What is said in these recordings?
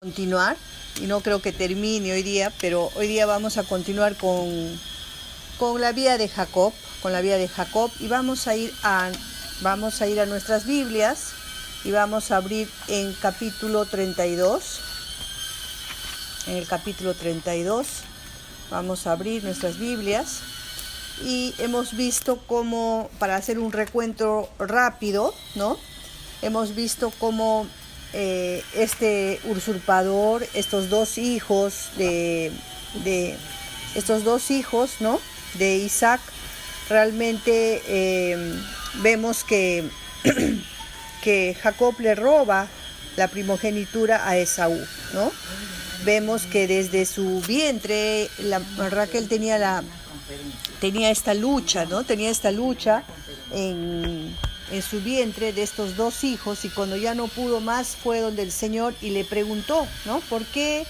Continuar, y no creo que termine hoy día, pero hoy día vamos a continuar con la vida de Jacob, y vamos a ir a nuestras Biblias y vamos a abrir en capítulo 32. En el capítulo 32 vamos a abrir nuestras Biblias y hemos visto cómo, para hacer un recuento rápido, ¿no? Hemos visto cómo este usurpador, estos dos hijos, ¿no?, de Isaac, realmente vemos que, que Jacob le roba la primogenitura a Esaú, ¿no? Vemos que desde su vientre Raquel tenía esta lucha, ¿no? Tenía esta lucha en su vientre de estos dos hijos, y cuando ya no pudo más fue donde el Señor y le preguntó, ¿no? ¿Por qué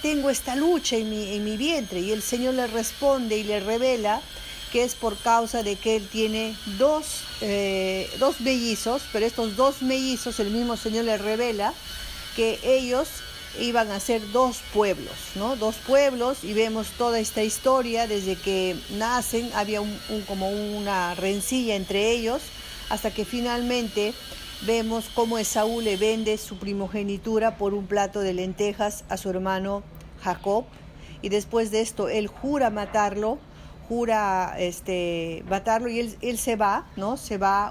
tengo esta lucha en mi vientre? Y el Señor le responde y le revela que es por causa de que él tiene dos mellizos, pero estos dos mellizos el mismo Señor le revela que ellos iban a ser dos pueblos, ¿no? Dos pueblos, y vemos toda esta historia desde que nacen. Había como una rencilla entre ellos, hasta que finalmente vemos cómo Esaú le vende su primogenitura por un plato de lentejas a su hermano Jacob, y después de esto él jura matarlo, y él se va, ¿no?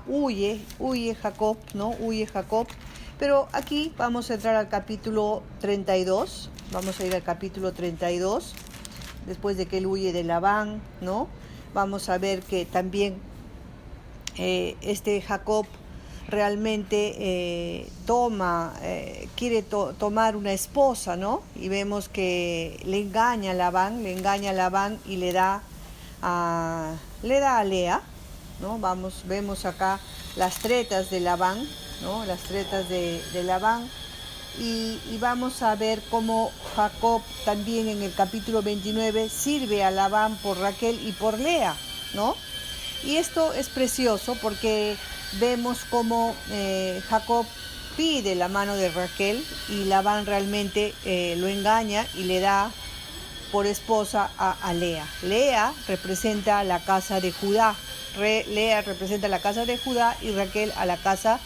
Huye Jacob, ¿no? Huye Jacob. Pero aquí vamos a entrar al capítulo 32, vamos a ir al capítulo 32, después de que él huye de Labán, ¿no? Vamos a ver que también Jacob realmente quiere tomar una esposa, ¿no? Y vemos que le engaña a Labán y le da a Lea, ¿no? Vemos acá las tretas de Labán, ¿no? Las tretas de Labán, y vamos a ver cómo Jacob también en el capítulo 29 sirve a Labán por Raquel y por Lea, ¿no? Y esto es precioso porque vemos cómo Jacob pide la mano de Raquel y Labán realmente lo engaña y le da por esposa a Lea. Lea representa la casa de Judá. Lea representa la casa de Judá y Raquel a la casa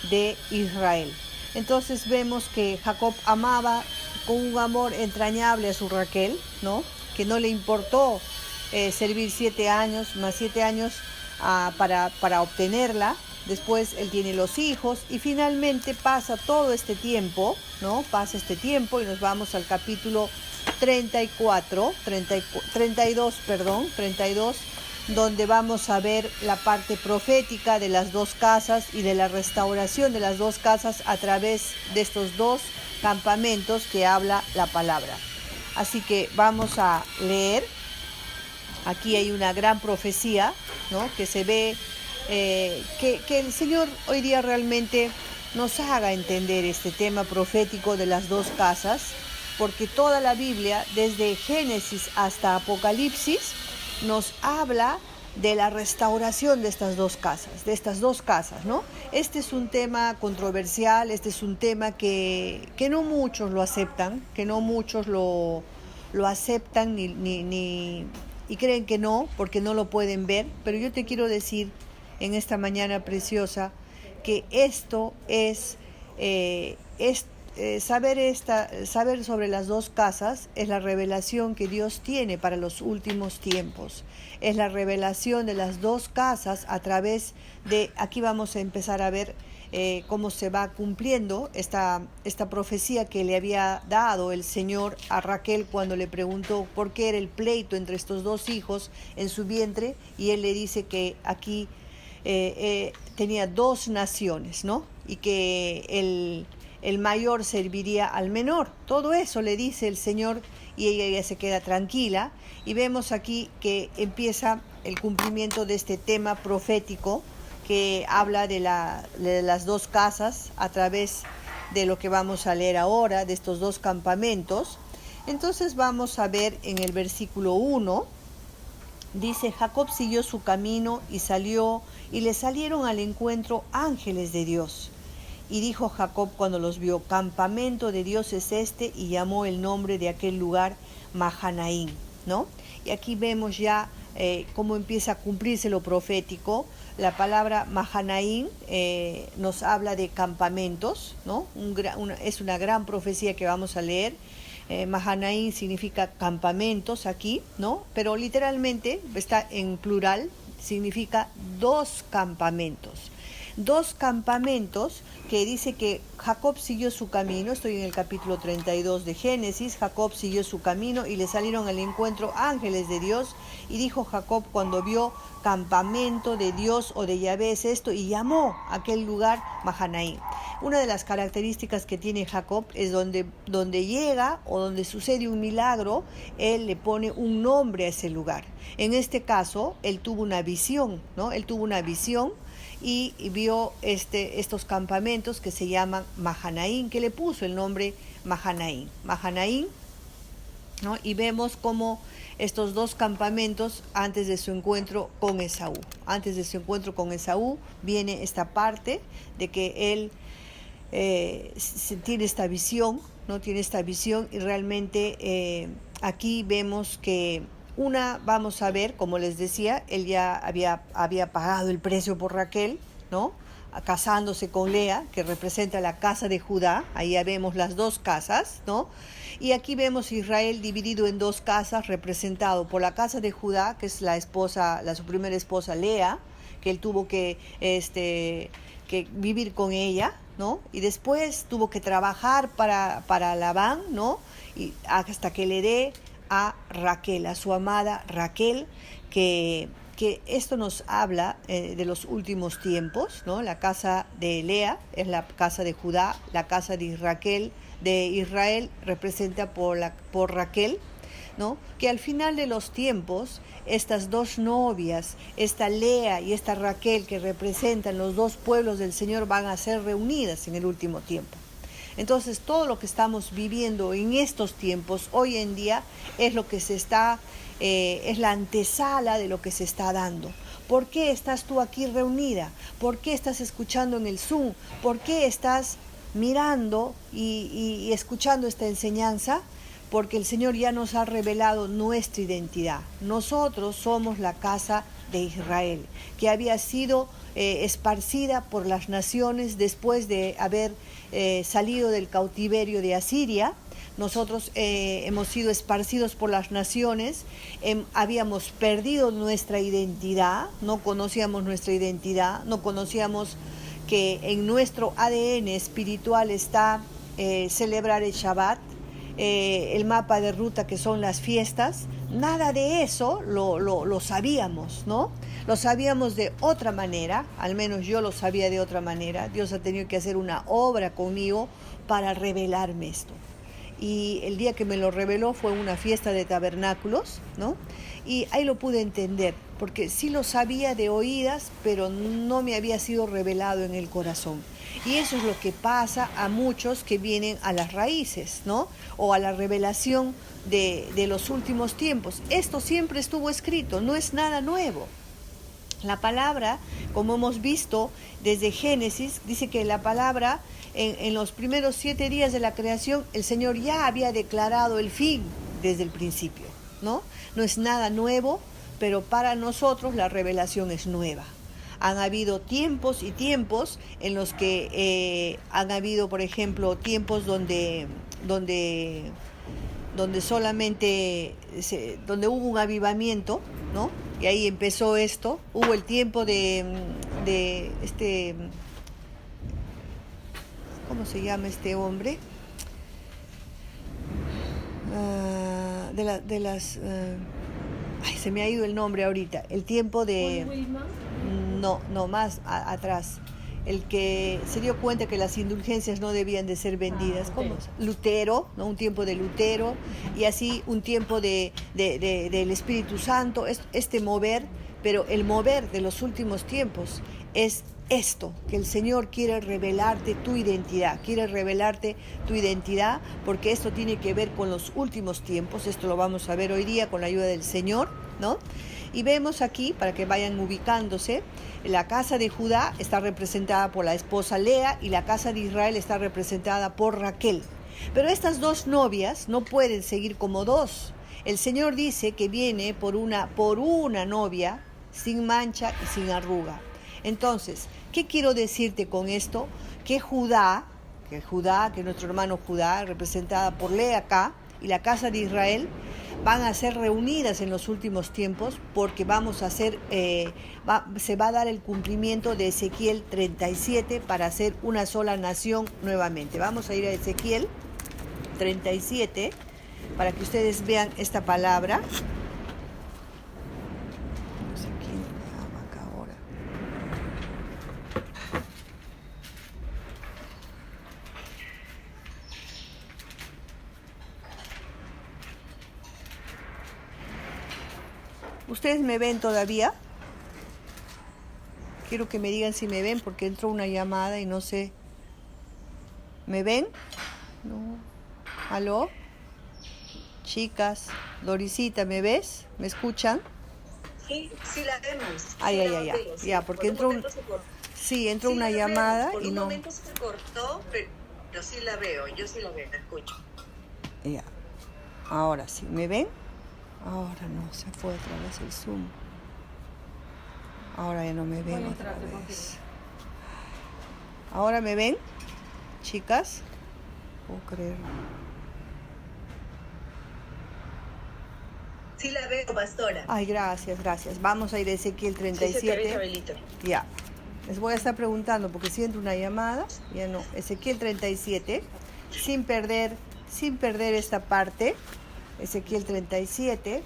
de Israel. Entonces vemos que Jacob amaba con un amor entrañable a su Raquel, ¿no? Que no le importó servir 7 años para obtenerla. Después él tiene los hijos y finalmente pasa todo este tiempo, ¿no? Pasa este tiempo y nos vamos al capítulo 32, donde vamos a ver la parte profética de las dos casas y de la restauración de las dos casas a través de estos dos campamentos que habla la palabra. Así que vamos a leer. Aquí hay una gran profecía, ¿no? Que se ve que el Señor hoy día realmente nos haga entender este tema profético de las dos casas, porque toda la Biblia, desde Génesis hasta Apocalipsis, nos habla de la restauración de estas dos casas, ¿no? Este es un tema controversial, este es un tema que no muchos lo aceptan, lo aceptan y creen que no, porque no lo pueden ver. Pero yo te quiero decir en esta mañana preciosa que esto es saber sobre las dos casas es la revelación que Dios tiene para los últimos tiempos. Es la revelación de las dos casas a través de, aquí vamos a empezar a ver cómo se va cumpliendo esta profecía que le había dado el Señor a Raquel cuando le preguntó por qué era el pleito entre estos dos hijos en su vientre, y él le dice que aquí tenía dos naciones, ¿no? Y que el mayor serviría al menor. Todo eso le dice el Señor y ella ya se queda tranquila, y vemos aquí que empieza el cumplimiento de este tema profético que habla de las dos casas a través de lo que vamos a leer ahora, de estos dos campamentos. Entonces vamos a ver en el versículo 1, dice: Jacob siguió su camino y salió, y le salieron al encuentro ángeles de Dios, Y dijo Jacob cuando los vio: campamento de Dios es este, y llamó el nombre de aquel lugar Mahanaim, ¿no? Y aquí vemos ya cómo empieza a cumplirse lo profético. La palabra Mahanaim nos habla de campamentos, ¿no? Es una gran profecía que vamos a leer. Mahanaim significa campamentos aquí, ¿no? Pero literalmente está en plural, significa dos campamentos. Dos campamentos que dice que Jacob siguió su camino. Estoy en el capítulo 32 de Génesis. Jacob siguió su camino y le salieron al encuentro ángeles de Dios. Y dijo Jacob cuando vio campamento de Dios o de Yahvé es esto, y llamó a aquel lugar Mahanaim. Una de las características que tiene Jacob es donde llega o donde sucede un milagro, él le pone un nombre a ese lugar. En este caso, él tuvo una visión, ¿no? Él tuvo una visión y vio estos campamentos que se llaman Mahanaim, que le puso el nombre Mahanaim, ¿no? Y vemos cómo estos dos campamentos antes de su encuentro con Esaú. Antes de su encuentro con Esaú viene esta parte de que él tiene esta visión, ¿no? Tiene esta visión y realmente aquí vemos que vamos a ver, como les decía, él ya había pagado el precio por Raquel, ¿no? Casándose con Lea, que representa la casa de Judá. Ahí ya vemos las dos casas, ¿no? Y aquí vemos Israel dividido en dos casas, representado por la casa de Judá, que es su primera esposa Lea, que él tuvo que vivir con ella, ¿no? Y después tuvo que trabajar para Labán, ¿no? Y hasta que le dé a Raquel, a su amada Raquel, que esto nos habla de los últimos tiempos, ¿no? La casa de Lea es la casa de Judá, la casa de Israel representa por Raquel, ¿no? Que al final de los tiempos, estas dos novias, esta Lea y esta Raquel, que representan los dos pueblos del Señor, van a ser reunidas en el último tiempo. Entonces, todo lo que estamos viviendo en estos tiempos, hoy en día, es lo que es la antesala de lo que se está dando. ¿Por qué estás tú aquí reunida? ¿Por qué estás escuchando en el Zoom? ¿Por qué estás mirando y escuchando esta enseñanza? Porque el Señor ya nos ha revelado nuestra identidad. Nosotros somos la casa de Israel, que había sido esparcida por las naciones después de haber salido del cautiverio de Asiria. Nosotros hemos sido esparcidos por las naciones, habíamos perdido nuestra identidad, no conocíamos nuestra identidad, no conocíamos que en nuestro ADN espiritual está celebrar el Shabbat, el mapa de ruta que son las fiestas. Nada de eso lo sabíamos, ¿no? Lo sabíamos de otra manera, al menos yo lo sabía de otra manera. Dios ha tenido que hacer una obra conmigo para revelarme esto. Y el día que me lo reveló fue una fiesta de tabernáculos, ¿no? Y ahí lo pude entender, porque sí lo sabía de oídas, pero no me había sido revelado en el corazón. Y eso es lo que pasa a muchos que vienen a las raíces, ¿no? O a la revelación de los últimos tiempos. Esto siempre estuvo escrito, no es nada nuevo. La palabra, como hemos visto desde Génesis, dice que la palabra en los primeros 7 días de la creación, el Señor ya había declarado el fin desde el principio, ¿no? No es nada nuevo, pero para nosotros la revelación es nueva. Han habido tiempos y tiempos en los que han habido, por ejemplo, tiempos donde solamente donde hubo un avivamiento, ¿no? Y ahí empezó esto. Hubo el tiempo ¿cómo se llama este hombre? Se me ha ido el nombre ahorita. El tiempo de... No, más atrás. El que se dio cuenta que las indulgencias no debían de ser vendidas. ¿Cómo? Lutero, ¿no? Un tiempo de Lutero, y así un tiempo del Espíritu Santo, este mover, pero el mover de los últimos tiempos es esto, que el Señor quiere revelarte tu identidad, porque esto tiene que ver con los últimos tiempos. Esto lo vamos a ver hoy día con la ayuda del Señor, ¿no? Y vemos aquí, para que vayan ubicándose, la casa de Judá está representada por la esposa Lea y la casa de Israel está representada por Raquel. Pero estas dos novias no pueden seguir como dos. El Señor dice que viene por una novia sin mancha y sin arruga. Entonces, ¿qué quiero decirte con esto? Que nuestro hermano Judá, representada por Lea acá, y la casa de Israel, van a ser reunidas en los últimos tiempos porque se va a dar el cumplimiento de Ezequiel 37 para hacer una sola nación nuevamente. Vamos a ir a Ezequiel 37 para que ustedes vean esta palabra. No sé quién me llama acá ahora. ¿Ustedes me ven todavía? Quiero que me digan si me ven porque entró una llamada y no sé. ¿Me ven? No. ¿Aló? Chicas, Dorisita, ¿me ves? ¿Me escuchan? Sí, sí la vemos. Ya, porque entró una llamada y no. Por un momento se cortó, pero sí la veo, yo sí la veo, la escucho. Ya, ahora sí, ¿me ven? Ahora no, se fue otra vez el Zoom. Ahora ya no me ven otra vez. ¿Ahora me ven, chicas? Puedo creerlo. Sí la veo, pastora. Ay, gracias. Vamos a ir a Ezequiel 37. Sí, se te ve, Isabelita. Ya. Les voy a estar preguntando porque si entra una llamada, ya no. Ezequiel 37, sin perder esta parte. Ezequiel 37.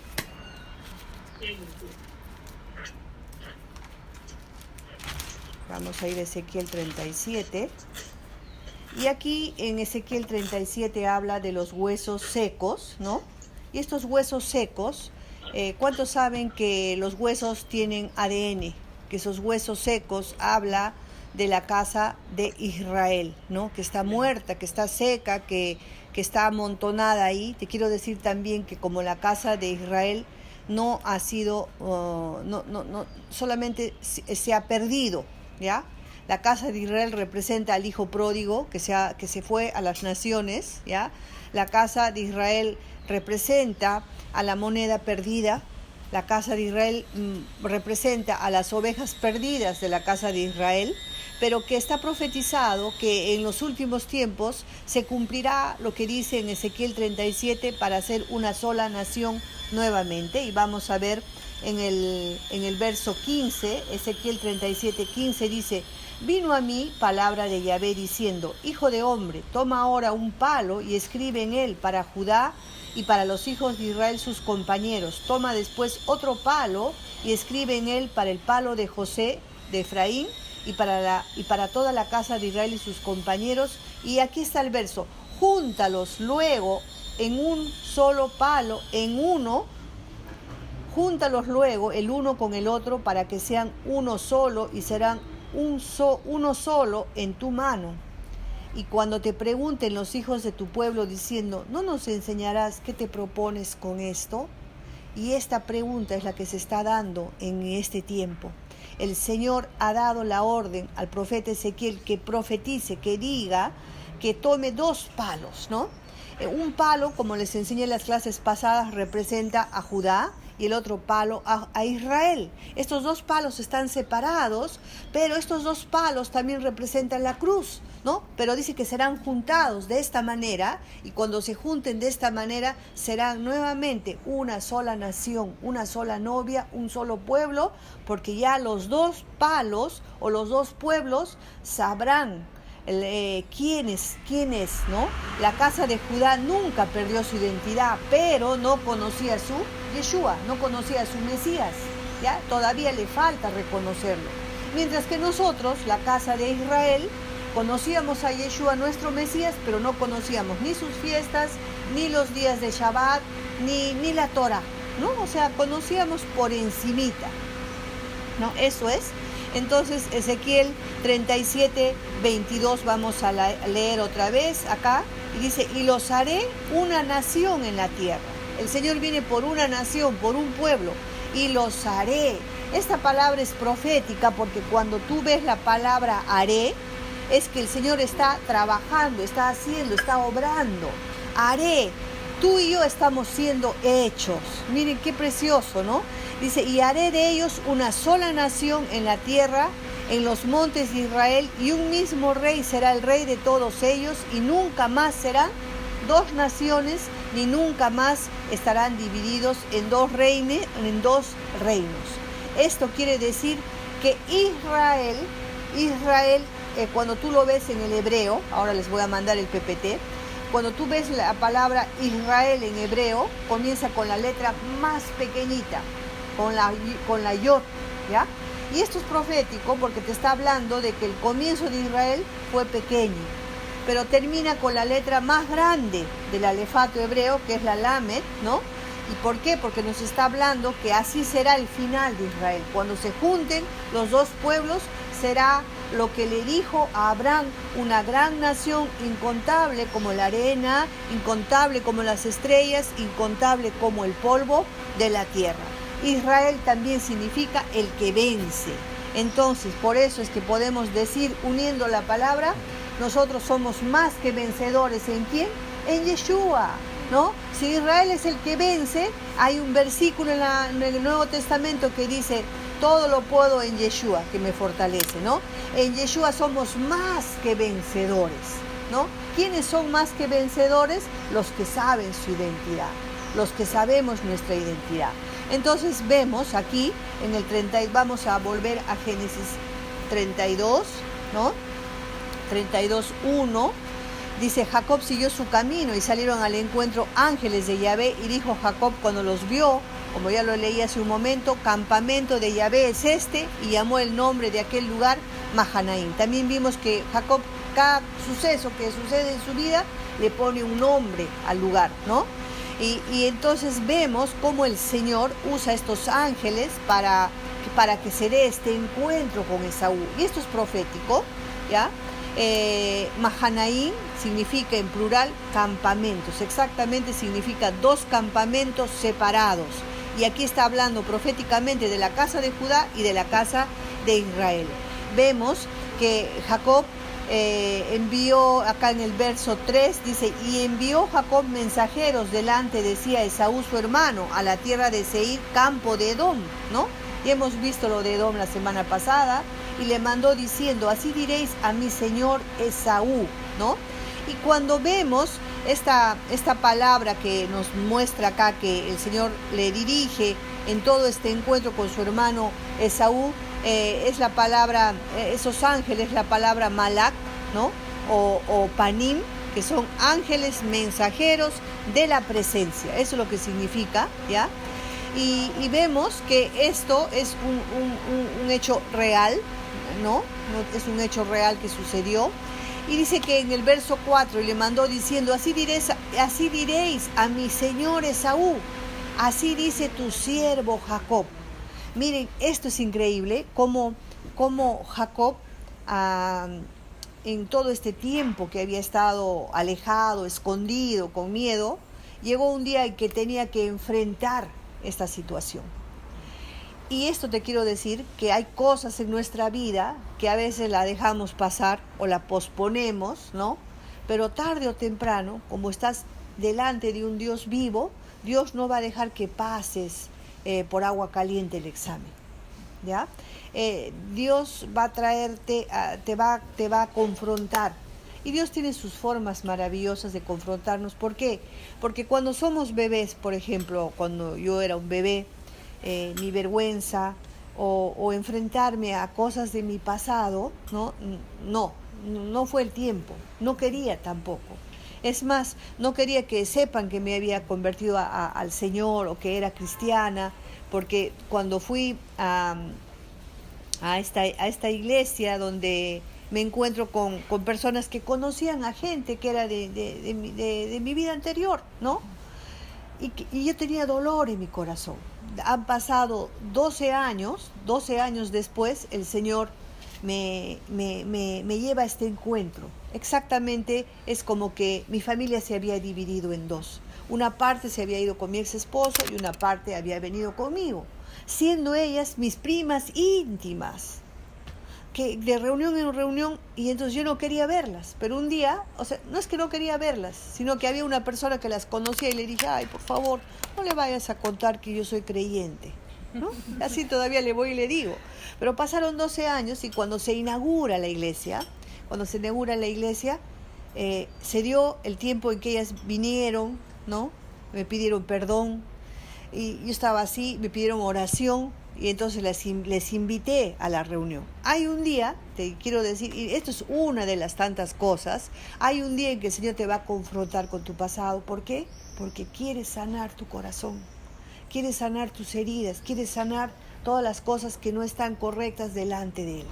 Vamos a ir a Ezequiel 37. Y aquí en Ezequiel 37 habla de los huesos secos, ¿no? Y estos huesos secos, ¿cuántos saben que los huesos tienen ADN? Que esos huesos secos habla de la casa de Israel, ¿no? Que está muerta, que está seca, que está amontonada ahí. Te quiero decir también que como la casa de Israel no ha sido, solamente se ha perdido, ¿ya? La casa de Israel representa al hijo pródigo que se fue a las naciones, ¿ya? La casa de Israel representa a la moneda perdida. La casa de Israel representa a las ovejas perdidas de la casa de Israel, pero que está profetizado que en los últimos tiempos se cumplirá lo que dice en Ezequiel 37 para hacer una sola nación nuevamente. Y vamos a ver en el verso 15, Ezequiel 37, 15 dice: vino a mí palabra de Yahvé diciendo: hijo de hombre, toma ahora un palo y escribe en él para Judá y para los hijos de Israel sus compañeros. Toma después otro palo y escribe en él para el palo de José, de Efraín, y para toda la casa de Israel y sus compañeros. Y aquí está el verso: júntalos luego en un solo palo, júntalos luego el uno con el otro para que sean uno solo y serán uno solo en tu mano. Y cuando te pregunten los hijos de tu pueblo diciendo: ¿no nos enseñarás qué te propones con esto? Y esta pregunta es la que se está dando en este tiempo. El Señor ha dado la orden al profeta Ezequiel que profetice, que diga, que tome dos palos, ¿no? Un palo, como les enseñé en las clases pasadas, representa a Judá y el otro palo a Israel. Estos dos palos están separados, pero estos dos palos también representan la cruz, ¿no? Pero dice que serán juntados de esta manera, y cuando se junten de esta manera serán nuevamente una sola nación, una sola novia, un solo pueblo, porque ya los dos palos o los dos pueblos sabrán quién es, ¿no? La casa de Judá nunca perdió su identidad, pero no conocía a su Yeshua, no conocía a su Mesías, ¿ya? Todavía le falta reconocerlo. Mientras que nosotros, la casa de Israel, conocíamos a Yeshua, nuestro Mesías, pero no conocíamos ni sus fiestas, ni los días de Shabbat, ni la Torah, ¿no? O sea, conocíamos por encimita, ¿no? Eso es. Entonces, Ezequiel 37, 22, vamos a leer otra vez acá, y dice: y los haré una nación en la tierra. El Señor viene por una nación, por un pueblo, y los haré. Esta palabra es profética porque cuando tú ves la palabra haré, es que el Señor está trabajando, está haciendo, está obrando. Haré. Tú y yo estamos siendo hechos. Miren qué precioso, ¿no? Dice, y haré de ellos una sola nación en la tierra, en los montes de Israel, y un mismo rey será el rey de todos ellos, y nunca más serán dos naciones, ni nunca más estarán divididos en dos reinos. Esto quiere decir que Israel, cuando tú lo ves en el hebreo, ahora les voy a mandar el PPT, cuando tú ves la palabra Israel en hebreo, comienza con la letra más pequeñita, con la yod, ¿ya? Y esto es profético porque te está hablando de que el comienzo de Israel fue pequeño, pero termina con la letra más grande del alefato hebreo, que es la lamed, ¿no? ¿Y por qué? Porque nos está hablando que así será el final de Israel. Cuando se junten los dos pueblos, será lo que le dijo a Abraham, una gran nación, incontable como la arena, incontable como las estrellas, incontable como el polvo de la tierra. Israel también significa el que vence. Entonces, por eso es que podemos decir, uniendo la palabra, nosotros somos más que vencedores. ¿En quién? En Yeshua, ¿no? Si Israel es el que vence, hay un versículo en el Nuevo Testamento que dice, todo lo puedo en Yeshua, que me fortalece, ¿no? En Yeshua somos más que vencedores, ¿no? ¿Quiénes son más que vencedores? Los que saben su identidad, los que sabemos nuestra identidad. Entonces vemos aquí, en el 30, vamos a volver a Génesis 32, ¿no? 32:1. Dice, Jacob siguió su camino y salieron al encuentro ángeles de Yahvé, y dijo Jacob cuando los vio, como ya lo leí hace un momento, campamento de Yahvé es este, y llamó el nombre de aquel lugar Mahanaim. También vimos que Jacob, cada suceso que sucede en su vida, le pone un nombre al lugar, ¿no? Y entonces vemos cómo el Señor usa estos ángeles para que se dé este encuentro con Esaú. Y esto es profético, ¿ya? Mahanaim significa en plural campamentos, exactamente significa dos campamentos separados, y aquí está hablando proféticamente de la casa de Judá y de la casa de Israel. Vemos que Jacob envió, acá en el verso 3 dice, y envió Jacob mensajeros delante de sí a Esaú su hermano, a la tierra de Seir, campo de Edom, ¿no? Y hemos visto lo de Edom la semana pasada, y le mandó diciendo, así diréis a mi señor Esaú, ¿no? Y cuando vemos esta palabra que nos muestra acá que el Señor le dirige en todo este encuentro con su hermano Esaú, es la palabra, esos ángeles, la palabra malak, ¿no? O panim, que son ángeles mensajeros de la presencia. Eso es lo que significa, ¿ya? Y vemos que esto es un hecho real, ¿no? Es un hecho real que sucedió. Y dice que en el verso 4, y le mandó diciendo, así diréis a mi señor Esaú, así dice tu siervo Jacob. Miren, esto es increíble, como Jacob, en todo este tiempo que había estado alejado, escondido, con miedo, llegó un día en que tenía que enfrentar esta situación. Y esto te quiero decir, que hay cosas en nuestra vida que a veces la dejamos pasar o la posponemos, ¿no? Pero tarde o temprano, como estás delante de un Dios vivo, Dios no va a dejar que pases por agua caliente el examen, ¿ya? Dios va a traerte, te va a confrontar. Y Dios tiene sus formas maravillosas de confrontarnos. ¿Por qué? Porque cuando somos bebés, por ejemplo, cuando yo era un bebé, mi vergüenza o enfrentarme a cosas de mi pasado, no fue el tiempo, no quería tampoco. Es más, no quería que sepan que me había convertido al Señor o que era cristiana, porque cuando fui a esta iglesia donde me encuentro con personas que conocían a gente que era de mi vida anterior, ¿no? Y yo tenía dolor en mi corazón. Han pasado 12 años después, el Señor me lleva a este encuentro. Exactamente es como que mi familia se había dividido en dos. Una parte se había ido con mi ex esposo y una parte había venido conmigo. siendo ellas mis primas íntimas, que de reunión en reunión, y entonces yo no quería verlas, pero un día, o sea, no es que no quería verlas, sino que había una persona que las conocía y le dije, ay, por favor, no le vayas a contar que yo soy creyente, ¿no? Así todavía le voy y le digo. Pero pasaron 12 años y cuando se inaugura la iglesia, se dio el tiempo en que ellas vinieron, ¿no? Me pidieron perdón y yo estaba así, me pidieron oración y entonces les invité a la reunión. Hay un día, te quiero decir, y esto es una de las tantas cosas, hay un día en que el Señor te va a confrontar con tu pasado. ¿Por qué? Porque quiere sanar tu corazón, quiere sanar tus heridas, quiere sanar todas las cosas que no están correctas delante de Él.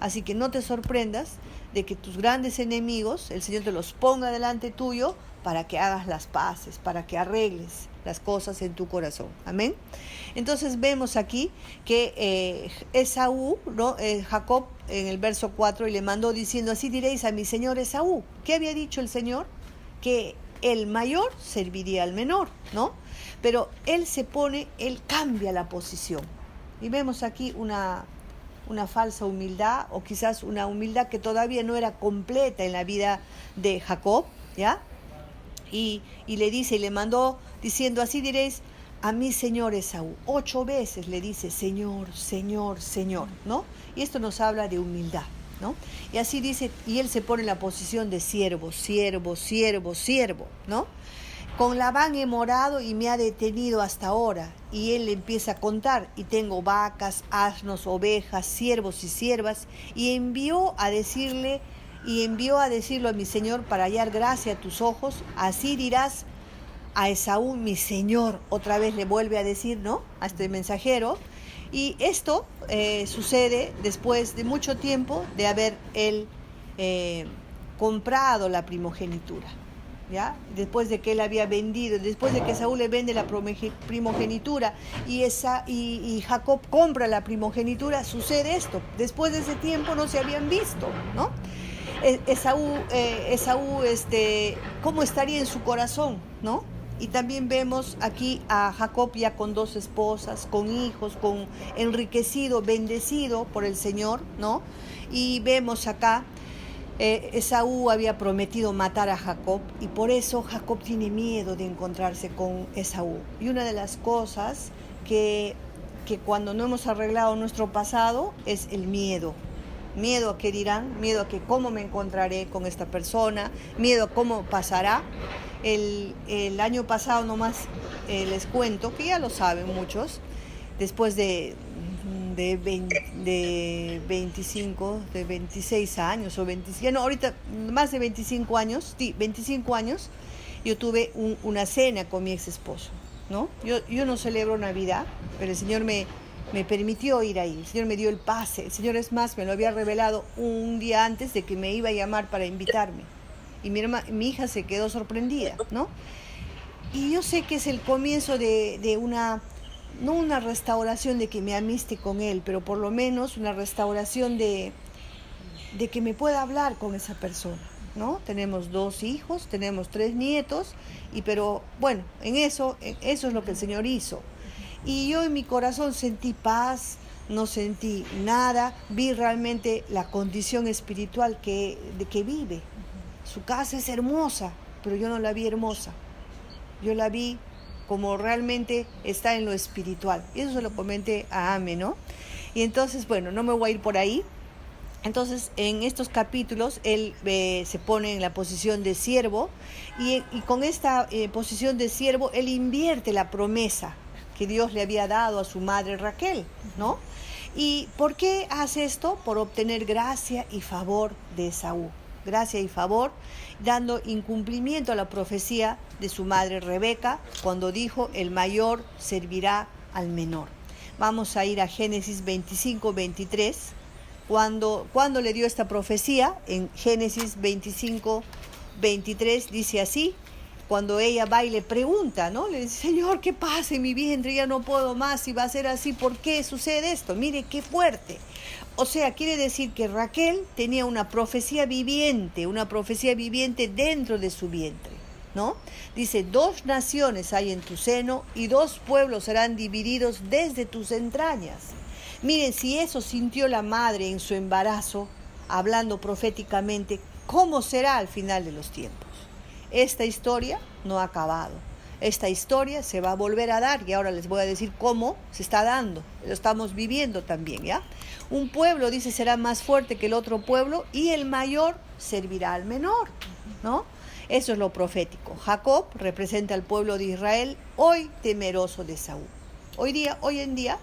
Así que no te sorprendas de que tus grandes enemigos, el Señor te los ponga delante tuyo para que hagas las paces, para que arregles las cosas en tu corazón. Amén. Entonces vemos aquí que Esaú, ¿no? Jacob en el verso 4, y le mandó diciendo, así diréis a mi señor Esaú. ¿Qué había dicho el Señor? Que el mayor serviría al menor, ¿no? Pero él cambia la posición. Y vemos aquí una falsa humildad, o quizás una humildad que todavía no era completa en la vida de Jacob, ¿ya? Y le dice, y le mandó diciendo, así diréis a mi señor Esaú. 8 veces le dice, Señor, Señor, Señor, ¿no? Y esto nos habla de humildad, ¿no? Y así dice, y él se pone en la posición de siervo, siervo, siervo, siervo, ¿no? Con Labán he morado y me ha detenido hasta ahora. Y él le empieza a contar, y tengo vacas, asnos, ovejas, siervos y siervas, y envió a decirlo a mi señor para hallar gracia a tus ojos. Así dirás a Esaú, mi señor. Otra vez le vuelve a decir, ¿no?, a este mensajero. Y esto sucede después de mucho tiempo de haber él comprado la primogenitura, ¿ya? Después de que él había vendido, después de que Saúl le vende la primogenitura y Jacob compra la primogenitura, sucede esto. Después de ese tiempo no se habían visto, ¿no? Esaú, ¿cómo estaría en su corazón, ¿no? Y también vemos aquí a Jacob ya con 2 esposas, con hijos, con enriquecido, bendecido por el Señor, ¿no? Y vemos acá, Esaú había prometido matar a Jacob, y por eso Jacob tiene miedo de encontrarse con Esaú. Y una de las cosas que cuando no hemos arreglado nuestro pasado es el miedo. Miedo a qué dirán, miedo a que cómo me encontraré con esta persona, miedo a cómo pasará. El año pasado nomás les cuento, que ya lo saben muchos, después de 26 años, o 25, no, ahorita más de 25 años, sí, 25 años, yo tuve una cena con mi ex esposo, ¿no? Yo no celebro Navidad, pero el Señor me permitió ir ahí, el Señor me dio el pase, el Señor, es más, me lo había revelado un día antes de que me iba a llamar para invitarme, y mi hija se quedó sorprendida, ¿no? Y yo sé que es el comienzo de no una restauración de que me amiste con él, pero por lo menos una restauración de que me pueda hablar con esa persona, ¿no? Tenemos 2 hijos, tenemos 3 nietos, pero bueno, eso es lo que el Señor hizo. Y yo en mi corazón sentí paz, no sentí nada, vi realmente la condición espiritual que vive. Su casa es hermosa, pero yo no la vi hermosa. Yo la vi como realmente está en lo espiritual. Y eso se lo comenté a Ame, ¿no? Y entonces, bueno, no me voy a ir por ahí. Entonces, en estos capítulos, él se pone en la posición de siervo, y con esta posición de siervo, él invierte la promesa que Dios le había dado a su madre Raquel, ¿no? ¿Y por qué hace esto? Por obtener gracia y favor de Esaú. Gracia y favor, dando incumplimiento a la profecía de su madre Rebeca, cuando dijo, el mayor servirá al menor. Vamos a ir a Génesis 25, 23. Cuando le dio esta profecía, en Génesis 25, 23, dice así, cuando ella va y le pregunta, ¿no? Le dice, Señor, ¿qué pasa en mi vientre? Ya no puedo más, si va a ser así, ¿por qué sucede esto? Mire, qué fuerte. O sea, quiere decir que Raquel tenía una profecía viviente dentro de su vientre, ¿no? Dice, 2 naciones hay en tu seno y 2 pueblos serán divididos desde tus entrañas. Miren, si eso sintió la madre en su embarazo, hablando proféticamente, ¿cómo será al final de los tiempos? Esta historia no ha acabado. Esta historia se va a volver a dar y ahora les voy a decir cómo se está dando. Lo estamos viviendo también, ¿ya? Un pueblo, dice, será más fuerte que el otro pueblo y el mayor servirá al menor, ¿no? Eso es lo profético. Jacob representa al pueblo de Israel, hoy temeroso de Esaú. Hoy en día,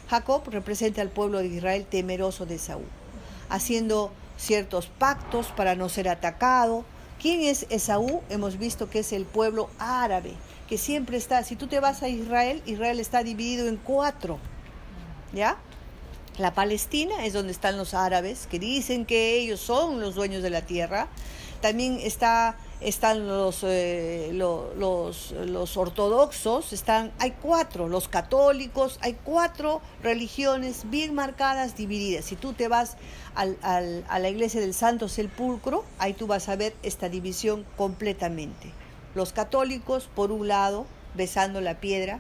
Jacob representa al pueblo de Israel temeroso de Esaú, haciendo ciertos pactos para no ser atacado. ¿Quién es Esaú? Hemos visto que es el pueblo árabe, que siempre está, si tú te vas a Israel, Israel está dividido en 4, ¿ya? La Palestina es donde están los árabes, que dicen que ellos son los dueños de la tierra. También están los ortodoxos, hay 4, los católicos, hay 4 religiones bien marcadas, divididas. Si tú te vas a la iglesia del Santo Sepulcro, ahí tú vas a ver esta división completamente. Los católicos, por un lado, besando la piedra,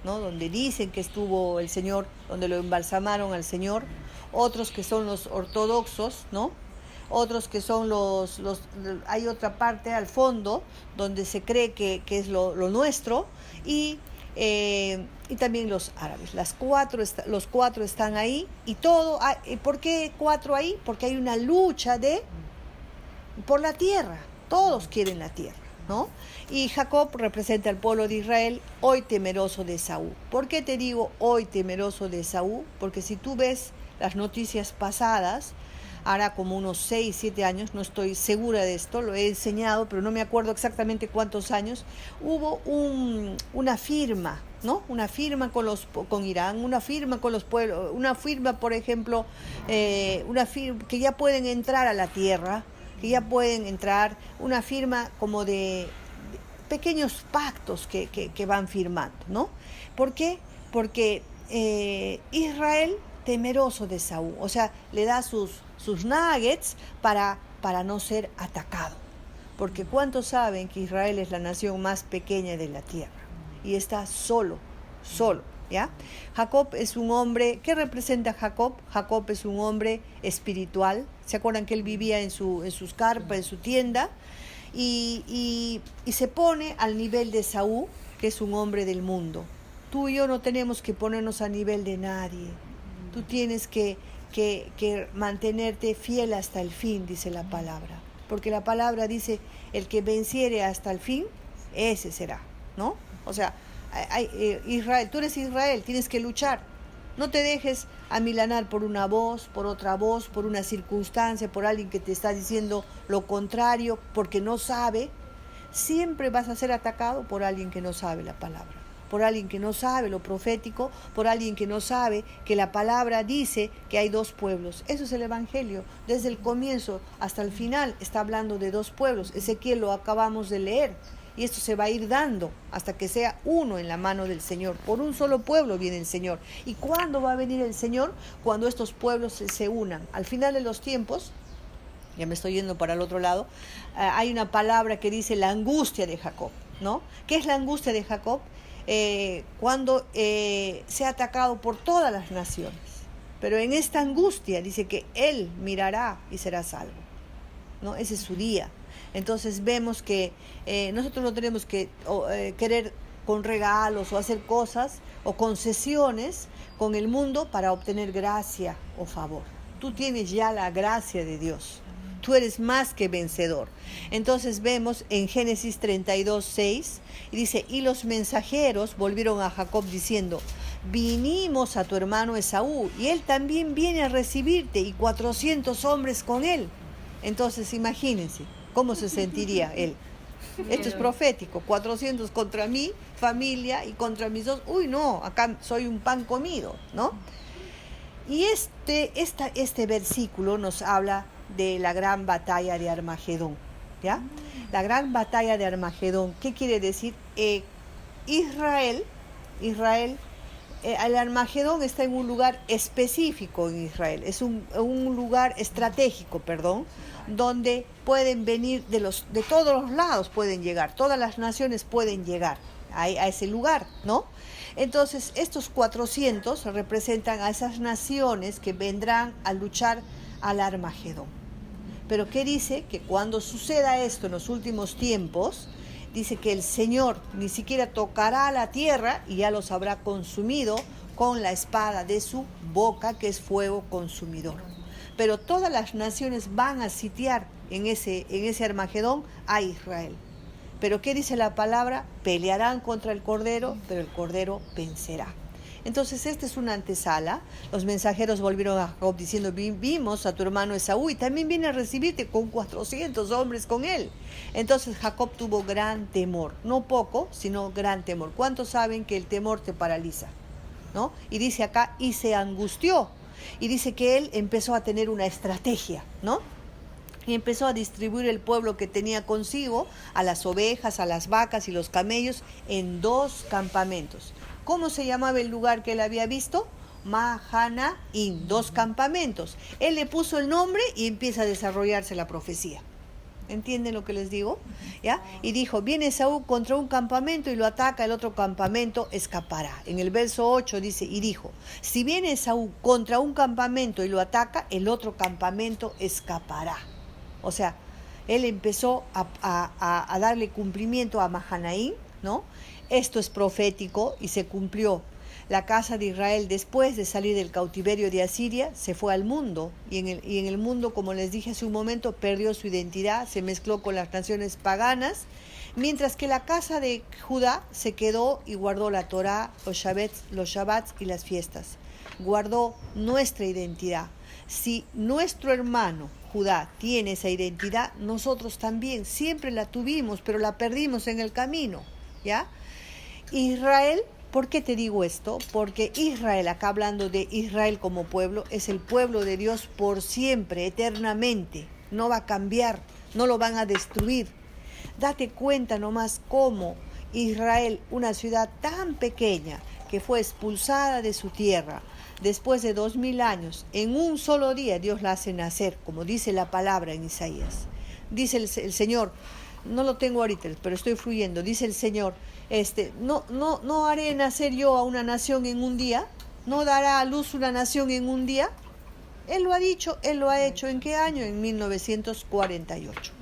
¿no? Donde dicen que estuvo el Señor, donde lo embalsamaron al Señor. Otros que son los ortodoxos, ¿no? Otros que son hay otra parte al fondo donde se cree que es lo nuestro, y también los árabes. Los 4 están ahí, y todo. ¿Por qué 4 ahí? Porque hay una lucha por la tierra. Todos quieren la tierra, ¿no? Y Jacob representa al pueblo de Israel, hoy temeroso de Esaú. ¿Por qué te digo hoy temeroso de Esaú? Porque si tú ves las noticias pasadas, hará como unos 6, 7 años, no estoy segura de esto, lo he enseñado, pero no me acuerdo exactamente cuántos años, hubo una firma, ¿no? Una firma con Irán, una firma con los pueblos, una firma, por ejemplo, una firma que ya pueden entrar a la tierra, una firma como de pequeños pactos que van firmando, ¿no? ¿Por qué? Porque Israel, temeroso de Esaú, o sea, le da sus nuggets para no ser atacado. Porque ¿cuántos saben que Israel es la nación más pequeña de la tierra? Y está solo, ¿ya? Jacob es un hombre. ¿Qué representa Jacob? Jacob es un hombre espiritual. ¿Se acuerdan que él vivía en sus carpas, en su tienda? Y se pone al nivel de Esaú, que es un hombre del mundo. Tú y yo no tenemos que ponernos a nivel de nadie. Tú tienes que mantenerte fiel hasta el fin, dice la palabra. Porque la palabra dice, el que venciere hasta el fin, ese será, ¿no? O sea, Israel, tú eres Israel, tienes que luchar. No te dejes amilanar por una voz, por otra voz, por una circunstancia, por alguien que te está diciendo lo contrario, porque no sabe. Siempre vas a ser atacado por alguien que no sabe la palabra, por alguien que no sabe lo profético, por alguien que no sabe que la palabra dice que hay 2 pueblos. Eso es el Evangelio. Desde el comienzo hasta el final está hablando de 2 pueblos. Ezequiel lo acabamos de leer. Y esto se va a ir dando hasta que sea uno en la mano del Señor. Por un solo pueblo viene el Señor. ¿Y cuándo va a venir el Señor? Cuando estos pueblos se unan. Al final de los tiempos, ya me estoy yendo para el otro lado, hay una palabra que dice la angustia de Jacob, ¿no? ¿Qué es la angustia de Jacob? Cuando sea atacado por todas las naciones. Pero en esta angustia dice que él mirará y será salvo, ¿no? Ese es su día. Entonces vemos que nosotros no tenemos que querer con regalos o hacer cosas o concesiones con el mundo para obtener gracia o favor. Tú tienes ya la gracia de Dios. Tú eres más que vencedor. Entonces vemos en Génesis 32:6, y dice, y los mensajeros volvieron a Jacob diciendo, vinimos a tu hermano Esaú, y él también viene a recibirte, y 400 hombres con él. Entonces imagínense cómo se sentiría él. Esto es profético, 400 contra mi familia y contra mis 2. Uy, no, acá soy un pan comido, ¿no? Y este versículo nos habla de la gran batalla de Armagedón, ¿ya? La gran batalla de Armagedón, ¿qué quiere decir? Israel el Armagedón está en un lugar específico en Israel, es un lugar estratégico, perdón, donde pueden venir de todos los lados, pueden llegar, todas las naciones pueden llegar a ese lugar, ¿no? Entonces, estos 400 representan a esas naciones que vendrán a luchar al Armagedón. Pero ¿qué dice? Que cuando suceda esto en los últimos tiempos, dice que el Señor ni siquiera tocará la tierra y ya los habrá consumido con la espada de su boca, que es fuego consumidor. Pero todas las naciones van a sitiar en ese Armagedón a Israel. Pero ¿qué dice la palabra? Pelearán contra el Cordero, pero el Cordero vencerá. Entonces esta es una antesala. Los mensajeros volvieron a Jacob diciendo: vimos a tu hermano Esaú y también viene a recibirte con 400 hombres con él. Entonces Jacob tuvo gran temor, no poco, sino gran temor. ¿Cuántos saben que el temor te paraliza? ¿No? Y dice acá, y se angustió. Y dice que él empezó a tener una estrategia, ¿no? Y empezó a distribuir el pueblo que tenía consigo, a las ovejas, a las vacas y los camellos, en 2 campamentos. ¿Cómo se llamaba el lugar que él había visto? Mahanaim, 2 campamentos. Él le puso el nombre y empieza a desarrollarse la profecía. ¿Entienden lo que les digo? ¿Ya? Y dijo: viene Esaú contra un campamento y lo ataca, el otro campamento escapará. En el verso 8 dice: y dijo, si viene Esaú contra un campamento y lo ataca, el otro campamento escapará. O sea, él empezó a darle cumplimiento a Mahanaim, ¿no? Esto es profético y se cumplió. La casa de Israel, después de salir del cautiverio de Asiria, se fue al mundo. Y en el mundo, como les dije hace un momento, perdió su identidad, se mezcló con las naciones paganas, mientras que la casa de Judá se quedó y guardó la Torá, los Shabbats y las fiestas. Guardó nuestra identidad. Si nuestro hermano Judá tiene esa identidad, nosotros también siempre la tuvimos, pero la perdimos en el camino, ¿ya? Israel, ¿por qué te digo esto? Porque Israel, acá hablando de Israel como pueblo, es el pueblo de Dios por siempre, eternamente. No va a cambiar, no lo van a destruir. Date cuenta nomás cómo Israel, una ciudad tan pequeña que fue expulsada de su tierra, después de 2000 años, en un solo día Dios la hace nacer, como dice la palabra en Isaías. Dice el Señor, no lo tengo ahorita, pero estoy fluyendo, dice el Señor, no haré nacer yo a una nación en un día, no dará a luz una nación en un día. Él lo ha dicho, Él lo ha hecho. ¿En qué año? En 1948.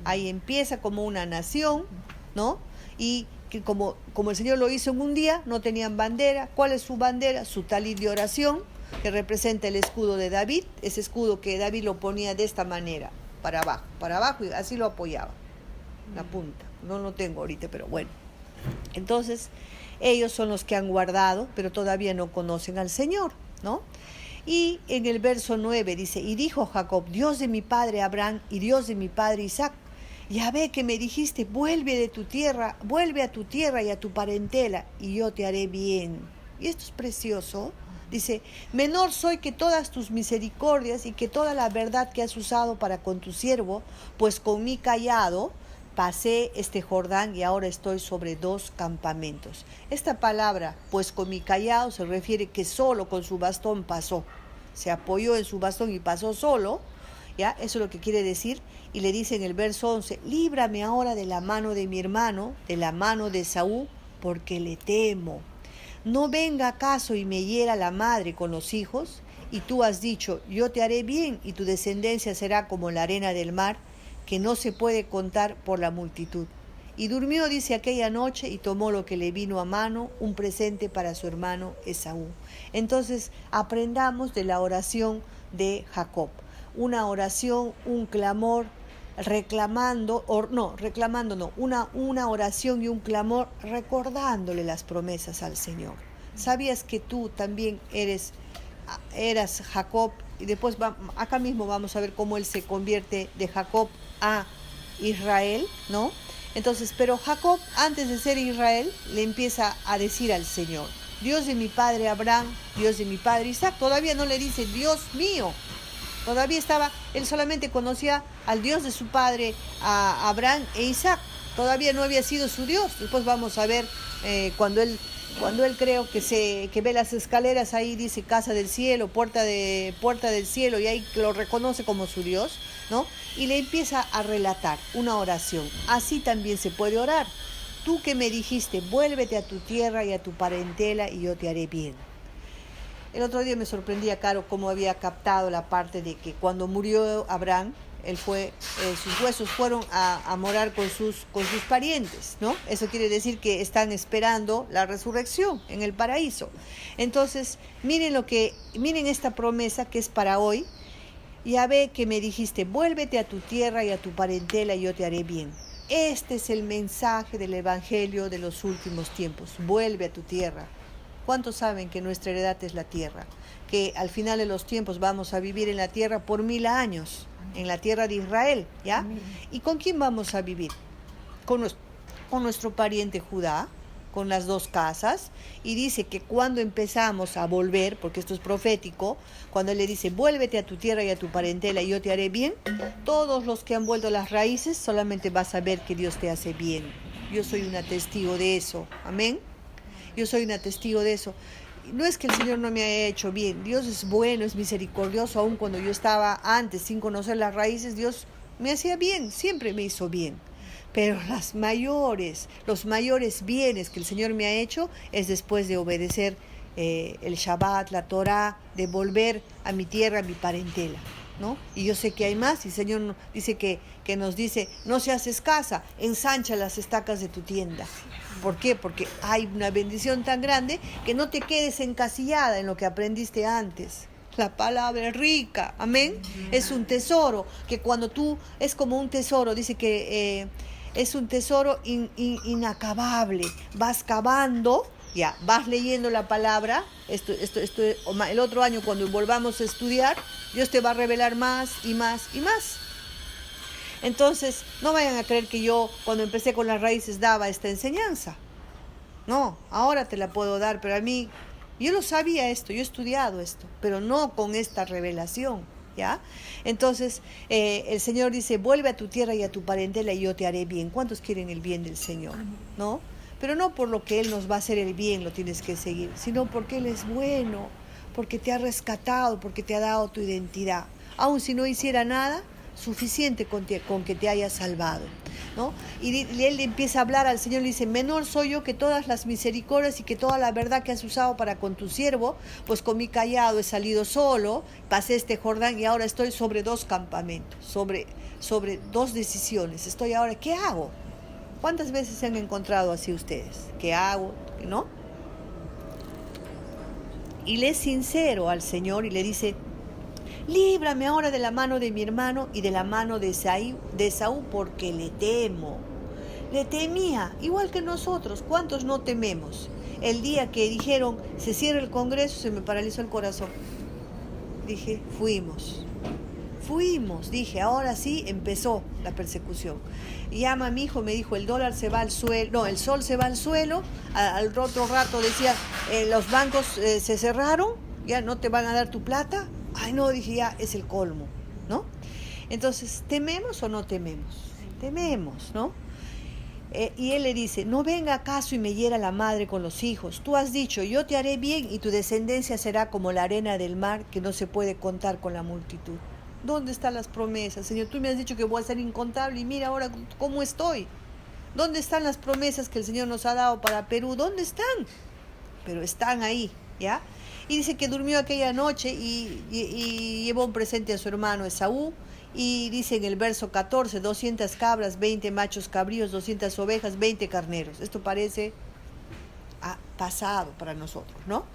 Ahí empieza como una nación, ¿no? Y que como el Señor lo hizo en un día, no tenían bandera. ¿Cuál es su bandera? Su talit de oración, que representa el escudo de David, ese escudo que David lo ponía de esta manera, para abajo, y así lo apoyaba, la punta. No lo tengo ahorita, pero bueno. Entonces, ellos son los que han guardado, pero todavía no conocen al Señor, ¿no? Y en el verso 9 dice: y dijo Jacob, Dios de mi padre Abraham y Dios de mi padre Isaac, ya ve que me dijiste, vuelve a tu tierra y a tu parentela, y yo te haré bien. Y esto es precioso. Dice: menor soy que todas tus misericordias y que toda la verdad que has usado para con tu siervo, pues con mi cayado pasé este Jordán y ahora estoy sobre 2 campamentos. Esta palabra, pues con mi cayado, se refiere que solo con su bastón pasó. Se apoyó en su bastón y pasó solo, ¿ya? Eso es lo que quiere decir. Y le dice en el verso 11, líbrame ahora de la mano de mi hermano, de la mano de Esaú, porque le temo. No venga acaso y me hiera la madre con los hijos, y tú has dicho, yo te haré bien, y tu descendencia será como la arena del mar, que no se puede contar por la multitud. Y durmió, dice, aquella noche, y tomó lo que le vino a mano, un presente para su hermano Esaú. Entonces, aprendamos de la oración de Jacob. Una oración, un clamor, una oración y un clamor recordándole las promesas al Señor. ¿Sabías que tú también eras Jacob? Y después acá mismo vamos a ver cómo él se convierte de Jacob a Israel, ¿no? Entonces, pero Jacob, antes de ser Israel, le empieza a decir al Señor, Dios de mi padre Abraham, Dios de mi padre Isaac. Todavía no le dice Dios mío. Todavía él solamente conocía al Dios de su padre, a Abraham e Isaac. Todavía no había sido su Dios. Después vamos a ver cuando él Cuando él creo que ve las escaleras, ahí dice casa del cielo, puerta del cielo, y ahí lo reconoce como su Dios, ¿no? Y le empieza a relatar una oración. Así también se puede orar. Tú que me dijiste, vuélvete a tu tierra y a tu parentela y yo te haré bien. El otro día me sorprendía, Caro, cómo había captado la parte de que cuando murió Abraham, sus huesos fueron a morar con sus parientes, ¿no? Eso quiere decir que están esperando la resurrección en el paraíso. Entonces, miren esta promesa que es para hoy. Yahvé, que me dijiste, vuélvete a tu tierra y a tu parentela y yo te haré bien. Este es el mensaje del Evangelio de los últimos tiempos. Vuelve a tu tierra. ¿Cuántos saben que nuestra heredad es la tierra? Que al final de los tiempos vamos a vivir en la tierra por 1000 años, en la tierra de Israel, ¿ya? ¿Y con quién vamos a vivir? Con nuestro pariente Judá, con las 2 casas, y dice que cuando empezamos a volver, porque esto es profético, cuando él le dice, vuélvete a tu tierra y a tu parentela y yo te haré bien, todos los que han vuelto las raíces solamente vas a ver que Dios te hace bien. Yo soy una testigo de eso, amén. Yo soy una testigo de eso. No es que el Señor no me haya hecho bien. Dios es bueno, es misericordioso. Aún cuando yo estaba antes sin conocer las raíces, Dios me hacía bien, siempre me hizo bien. Pero los mayores bienes que el Señor me ha hecho es después de obedecer el Shabbat, la Torah, de volver a mi tierra, a mi parentela, ¿no? Y yo sé que hay más, y el Señor dice que nos dice, no seas escasa, ensancha las estacas de tu tienda. ¿Por qué? Porque hay una bendición tan grande que no te quedes encasillada en lo que aprendiste antes. La palabra es rica, amén. Es un tesoro, que cuando es como un tesoro, dice que es un tesoro inacabable. Vas cavando, ya, vas leyendo la palabra. El otro año cuando volvamos a estudiar, Dios te va a revelar más y más y más. Entonces, no vayan a creer que yo cuando empecé con las raíces daba esta enseñanza. No, ahora te la puedo dar, pero a mí, yo lo sabía esto, yo he estudiado esto, pero no con esta revelación, ¿ya? Entonces, el Señor dice, vuelve a tu tierra y a tu parentela y yo te haré bien. ¿Cuántos quieren el bien del Señor? ¿No? Pero no por lo que Él nos va a hacer el bien lo tienes que seguir, sino porque Él es bueno, porque te ha rescatado, porque te ha dado tu identidad. Aun si no hiciera nada, suficiente con que te haya salvado, ¿no? Y él empieza a hablar al Señor, le dice, menor soy yo que todas las misericordias y que toda la verdad que has usado para con tu siervo, pues con mi callado he salido solo, pasé este Jordán y ahora estoy sobre 2 campamentos, sobre 2 decisiones. Estoy ahora, ¿qué hago? ¿Cuántas veces se han encontrado así ustedes? ¿Qué hago? ¿No? Y le es sincero al Señor y le dice, líbrame ahora de la mano de mi hermano y de la mano de Esaú, porque le temo. Le temía, igual que nosotros. ¿Cuántos no tememos? El día que dijeron, se cierra el Congreso, se me paralizó el corazón. Dije, fuimos, dije, ahora sí empezó la persecución. Y llama a mi hijo, me dijo, el dólar se va al suelo, no, el sol se va al suelo. Al otro rato decía, los bancos se cerraron, ya no te van a dar tu plata. Ay, no, dije, ya es el colmo, ¿no? Entonces, ¿tememos o no tememos? Tememos, ¿no? Y él le dice, no venga acaso y me hiera la madre con los hijos. Tú has dicho, yo te haré bien y tu descendencia será como la arena del mar que no se puede contar con la multitud. ¿Dónde están las promesas? Señor, tú me has dicho que voy a ser incontable y mira ahora cómo estoy. ¿Dónde están las promesas que el Señor nos ha dado para Perú? ¿Dónde están? Pero están ahí, ¿ya? Y dice que durmió aquella noche y llevó un presente a su hermano Esaú. Y dice en el verso 14, 200 cabras, 20 machos cabríos, 200 ovejas, 20 carneros. Esto parece pasado para nosotros, ¿no?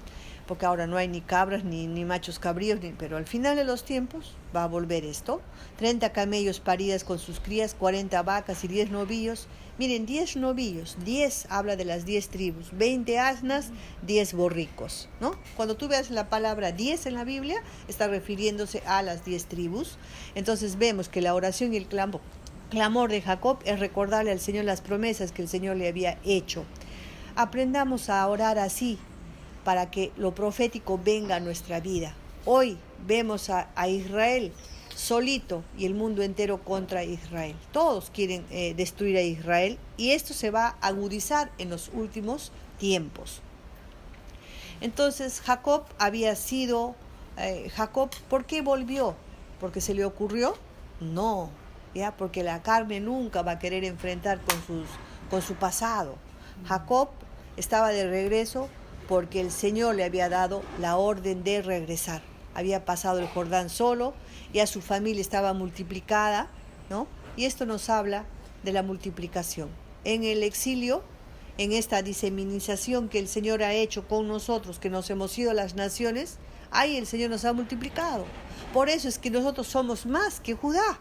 Porque ahora no hay ni cabras, ni machos cabríos, pero al final de los tiempos va a volver esto. 30 camellos paridas con sus crías, 40 vacas y 10 novillos. Miren, 10 novillos, 10 habla de las 10 tribus, 20 asnas, 10 borricos, ¿no? Cuando tú veas la palabra 10 en la Biblia, está refiriéndose a las 10 tribus. Entonces vemos que la oración y el clamor de Jacob es recordarle al Señor las promesas que el Señor le había hecho. Aprendamos a orar así, para que lo profético venga a nuestra vida. Hoy vemos a Israel solito y el mundo entero contra Israel. Todos quieren destruir a Israel y esto se va a agudizar en los últimos tiempos. Entonces Jacob había sido, Jacob, ¿por qué volvió? ¿Porque se le ocurrió? No, ya, porque la carne nunca va a querer enfrentar con su pasado. Jacob estaba de regreso porque el Señor le había dado la orden de regresar. Había pasado el Jordán solo, ya su familia estaba multiplicada, ¿no? Y esto nos habla de la multiplicación. En el exilio, en esta diseminización que el Señor ha hecho con nosotros, que nos hemos ido a las naciones, ahí el Señor nos ha multiplicado. Por eso es que nosotros somos más que Judá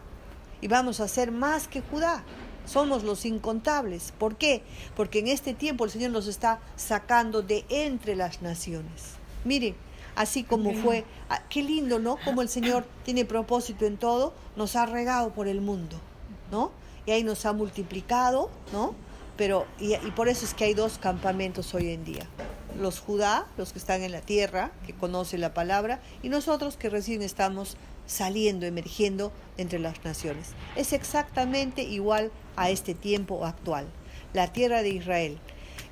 y vamos a ser más que Judá. Somos los incontables. ¿Por qué? Porque en este tiempo el Señor nos está sacando de entre las naciones. Mire, así como fue, qué lindo, ¿no? Como el Señor tiene propósito en todo, nos ha regado por el mundo, ¿no? Y ahí nos ha multiplicado, ¿no? Pero, y por eso es que hay dos campamentos hoy en día. Los Judá, los que están en la tierra, que conocen la palabra, y nosotros que recién estamos saliendo, emergiendo entre las naciones. Es exactamente igual a este tiempo actual. La tierra de Israel,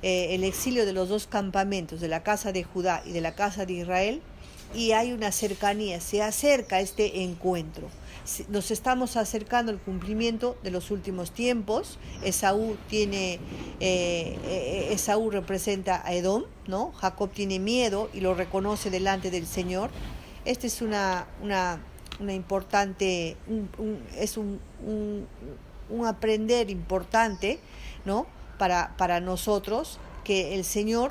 el exilio de los dos campamentos, de la casa de Judá y de la casa de Israel, y hay una cercanía, se acerca este encuentro. Nos estamos acercando al cumplimiento de los últimos tiempos. Esaú representa a Edom, ¿no? Jacob tiene miedo y lo reconoce delante del Señor. Este es una importante, un aprender importante, ¿no? Para nosotros, que el Señor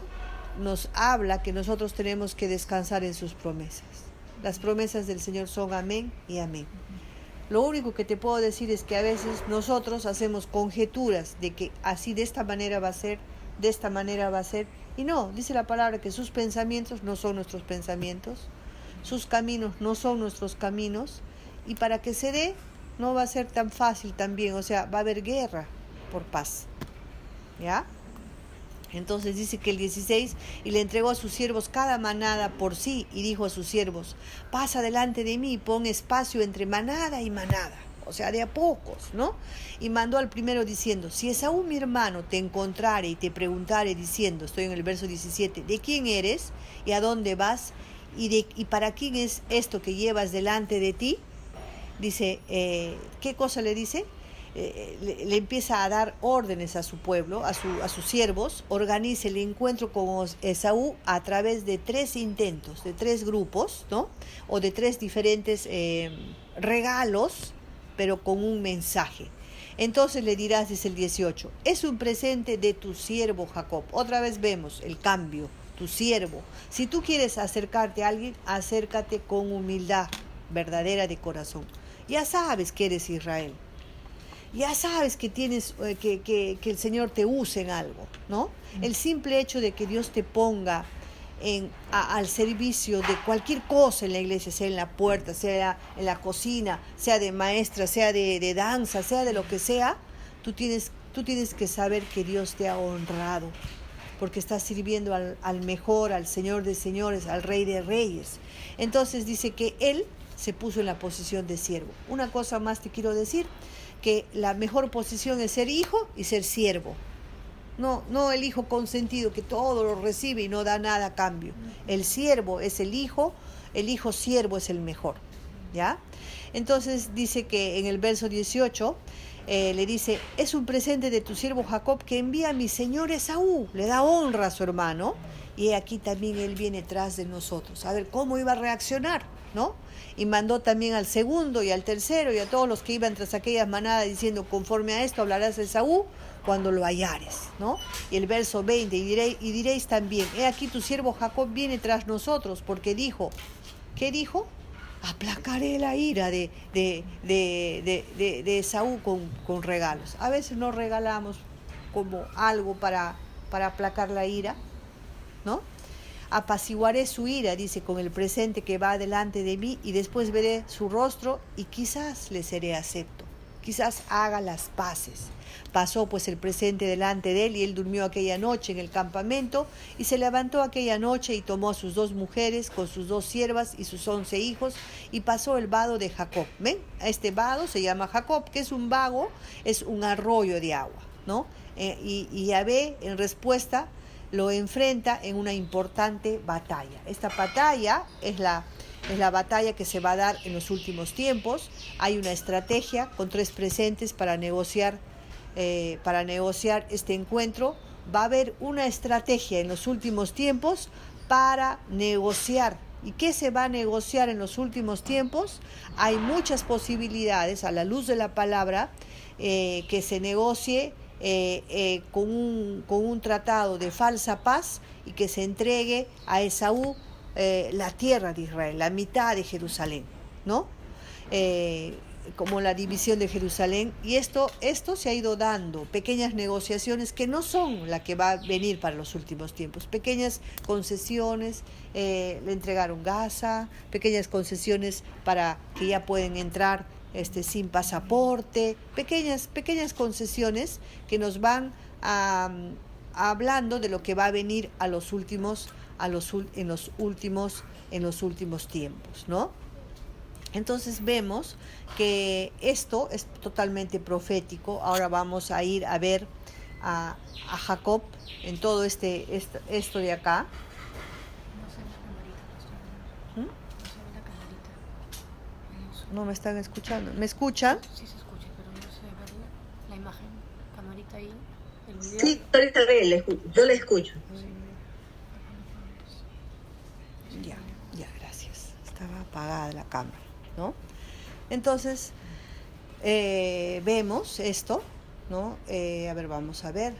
nos habla que nosotros tenemos que descansar en sus promesas. Las promesas del Señor son amén y amén. Lo único que te puedo decir es que a veces nosotros hacemos conjeturas de que así de esta manera va a ser, de esta manera va a ser, y no, dice la palabra que sus pensamientos no son nuestros pensamientos, sus caminos no son nuestros caminos, y para que se dé no va a ser tan fácil también, o sea, va a haber guerra por paz, ¿ya? Entonces dice que el 16, y le entregó a sus siervos cada manada por sí, y dijo a sus siervos, pasa delante de mí y pon espacio entre manada y manada, o sea, de a pocos, ¿no? Y mandó al primero diciendo, si Esaú mi hermano te encontrare y te preguntare diciendo, estoy en el verso 17, ¿de quién eres y a dónde vas? ¿Y para quién es esto que llevas delante de ti? Dice, ¿qué cosa le dice? Le empieza a dar órdenes a su pueblo, a sus siervos, organice el encuentro con Esaú a través de 3 intentos, de 3 grupos, ¿no? O de 3 diferentes regalos, pero con un mensaje. Entonces le dirás, dice el 18, es un presente de tu siervo Jacob. Otra vez vemos el cambio, tu siervo. Si tú quieres acercarte a alguien, acércate con humildad verdadera de corazón. Ya sabes que eres Israel. Ya sabes que tienes que el Señor te use en algo, ¿no? El simple hecho de que Dios te ponga al servicio de cualquier cosa en la iglesia, sea en la puerta, sea en la cocina, sea de maestra, sea de danza, sea de lo que sea, tú tienes que saber que Dios te ha honrado, porque estás sirviendo al mejor, al Señor de señores, al Rey de reyes. Entonces dice que Él se puso en la posición de siervo. Una cosa más te quiero decir, que la mejor posición es ser hijo y ser siervo. No el hijo consentido que todo lo recibe y no da nada a cambio. El siervo es el hijo siervo es el mejor, ¿ya? Entonces dice que en el verso 18 le dice, es un presente de tu siervo Jacob que envía a mi señor Esaú. Le da honra a su hermano y aquí también él viene tras de nosotros. A ver cómo iba a reaccionar, ¿no? Y mandó también al segundo y al tercero y a todos los que iban tras aquellas manadas diciendo, conforme a esto hablarás a Esaú cuando lo hallares, ¿no? Y el verso 20, y diréis también, he aquí tu siervo Jacob viene tras nosotros, porque dijo, ¿qué dijo? Aplacaré la ira de Esaú con regalos. A veces nos regalamos como algo para aplacar la ira, ¿no? Apaciguaré su ira, dice, con el presente que va delante de mí, y después veré su rostro y quizás le seré acepto, quizás haga las paces. Pasó pues el presente delante de él, y él durmió aquella noche en el campamento, y se levantó aquella noche y tomó a sus 2 mujeres con sus 2 siervas y sus 11 hijos, y pasó el vado de Jacob. ¿Ven? Este vado se llama Jacob, que es un vago, es un arroyo de agua, ¿no? Y Yahvé en respuesta lo enfrenta en una importante batalla. Esta batalla es la batalla que se va a dar en los últimos tiempos. Hay una estrategia con 3 presentes para negociar este encuentro. Va a haber una estrategia en los últimos tiempos para negociar. ¿Y qué se va a negociar en los últimos tiempos? Hay muchas posibilidades a la luz de la palabra que se negocie con un tratado de falsa paz y que se entregue a Esaú la tierra de Israel, la mitad de Jerusalén, ¿no? Como la división de Jerusalén, y esto se ha ido dando, pequeñas negociaciones que no son la que va a venir para los últimos tiempos, pequeñas concesiones, le entregaron Gaza, pequeñas concesiones para que ya pueden entrar sin pasaporte, pequeñas concesiones que nos van hablando de lo que va a venir en los últimos tiempos, ¿no? Entonces vemos que esto es totalmente profético. Ahora vamos a ir a ver a Jacob en todo esto de acá. No me están escuchando. ¿Me escuchan? Sí se escucha, pero no se ve la imagen, camarita ahí, el video. Sí, ahorita yo le escucho. Ya, gracias. Estaba apagada la cámara, ¿no? Entonces, vemos esto, ¿no? A ver, vamos a ver.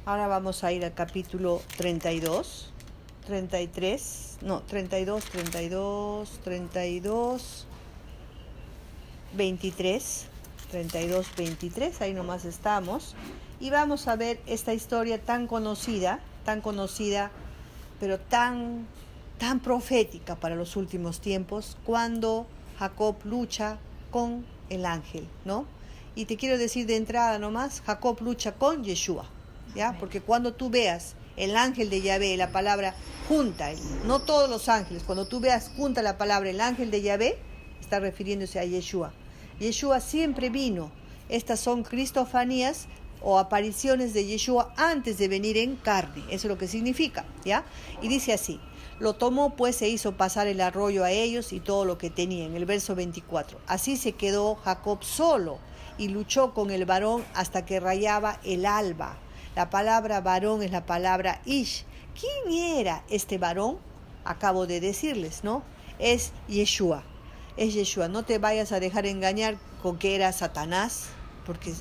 Ahora vamos a ir al capítulo 32, 33, no, 32, 23, 32, 23, ahí nomás estamos. Y vamos a ver esta historia tan conocida, pero tan profética para los últimos tiempos, cuando Jacob lucha con el ángel, ¿no? Y te quiero decir de entrada nomás, Jacob lucha con Yeshua, ¿ya? Porque cuando tú veas el ángel de Yahvé, la palabra junta, no todos los ángeles, cuando tú veas junta la palabra el ángel de Yahvé, está refiriéndose a Yeshua. Yeshua siempre vino. Estas son cristofanías o apariciones de Yeshua antes de venir en carne. Eso es lo que significa, ¿ya? Y dice así: lo tomó pues, se hizo pasar el arroyo a ellos y todo lo que tenía. En el verso 24. Así se quedó Jacob solo y luchó con el varón hasta que rayaba el alba. La palabra varón es la palabra Ish. ¿Quién era este varón? Acabo de decirles, ¿no? Es Yeshua. Es Yeshua. No te vayas a dejar engañar con que era Satanás, porque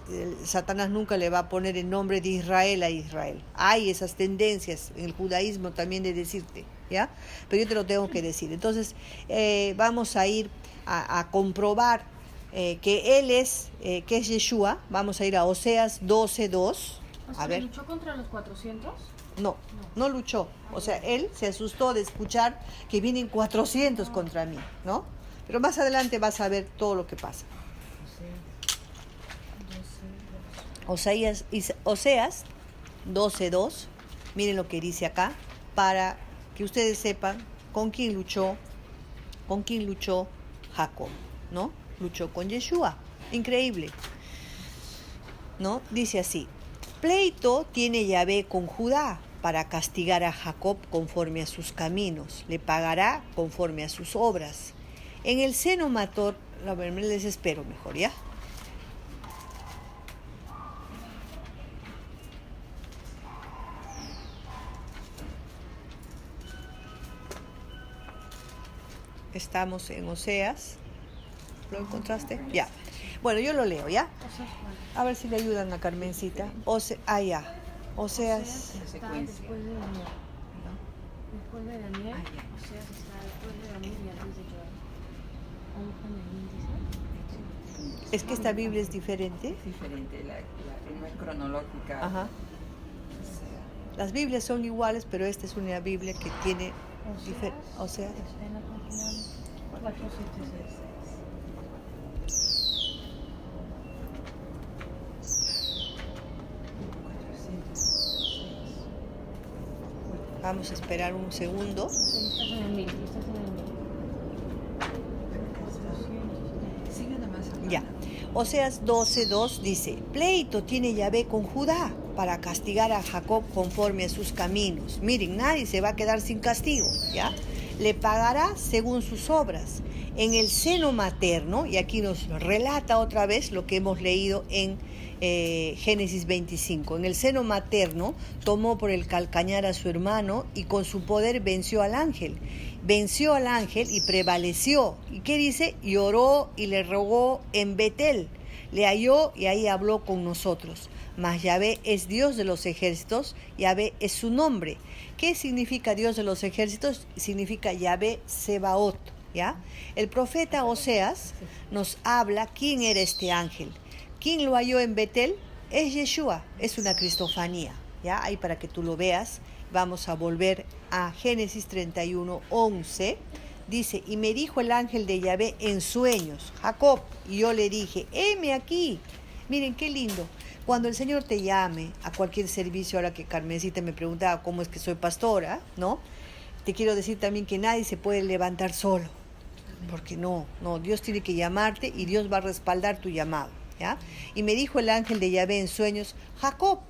Satanás nunca le va a poner el nombre de Israel a Israel. Hay esas tendencias en el judaísmo también de decirte, ¿ya? Pero yo te lo tengo que decir. Entonces, vamos a ir a comprobar que él es, que es Yeshua. Vamos a ir a Oseas 12:2. A ver. ¿Luchó contra los 400? No luchó. O sea, él se asustó de escuchar que vienen 400 contra mí, ¿no? Pero más adelante vas a ver todo lo que pasa. Oseas 12:2. Miren lo que dice acá, para que ustedes sepan con quién luchó Jacob, ¿no? Luchó con Yeshua. Increíble, ¿no? Dice así: pleito tiene Yahvé con Judá para castigar a Jacob conforme a sus caminos, le pagará conforme a sus obras. En el seno mató, me desespero mejor, ¿ya? Estamos en Oseas. ¿Lo encontraste? Ya. Bueno, yo lo leo, ¿ya? A ver si le ayudan a Carmencita. Ya. Oseas. Está después de Daniel. Después de Daniel. Oseas está después de Daniel y antes de Joel. Es que esta Biblia es diferente. Es diferente, la no es cronológica. Ajá. Las Biblias son iguales, pero esta es una Biblia que tiene Oseas. En la página 476. Vamos a esperar un segundo. Estás en el 1000, estás en el 1000. Sí, Oseas 12:2 dice, pleito tiene Yahvé con Judá para castigar a Jacob conforme a sus caminos. Miren, nadie se va a quedar sin castigo, ¿ya? Le pagará según sus obras. En el seno materno, y aquí nos relata otra vez lo que hemos leído en Génesis 25. En el seno materno tomó por el calcañar a su hermano y con su poder venció al ángel. Venció al ángel y prevaleció. ¿Y qué dice? Y oró y le rogó en Betel. Le halló y ahí habló con nosotros. Mas Yahvé es Dios de los ejércitos, Yahvé es su nombre. ¿Qué significa Dios de los ejércitos? Significa Yahvé Sebaot, ¿ya? El profeta Oseas nos habla quién era este ángel. ¿Quién lo halló en Betel? Es Yeshua, es una cristofanía, ¿ya? Ahí para que tú lo veas. Vamos a volver a Génesis 31:11. Dice, y me dijo el ángel de Yahvé en sueños, Jacob, y yo le dije, heme aquí. Miren qué lindo. Cuando el Señor te llame a cualquier servicio, ahora que Carmencita me preguntaba cómo es que soy pastora, ¿no? Te quiero decir también que nadie se puede levantar solo, porque no, Dios tiene que llamarte y Dios va a respaldar tu llamado, ¿ya? Y me dijo el ángel de Yahvé en sueños, Jacob.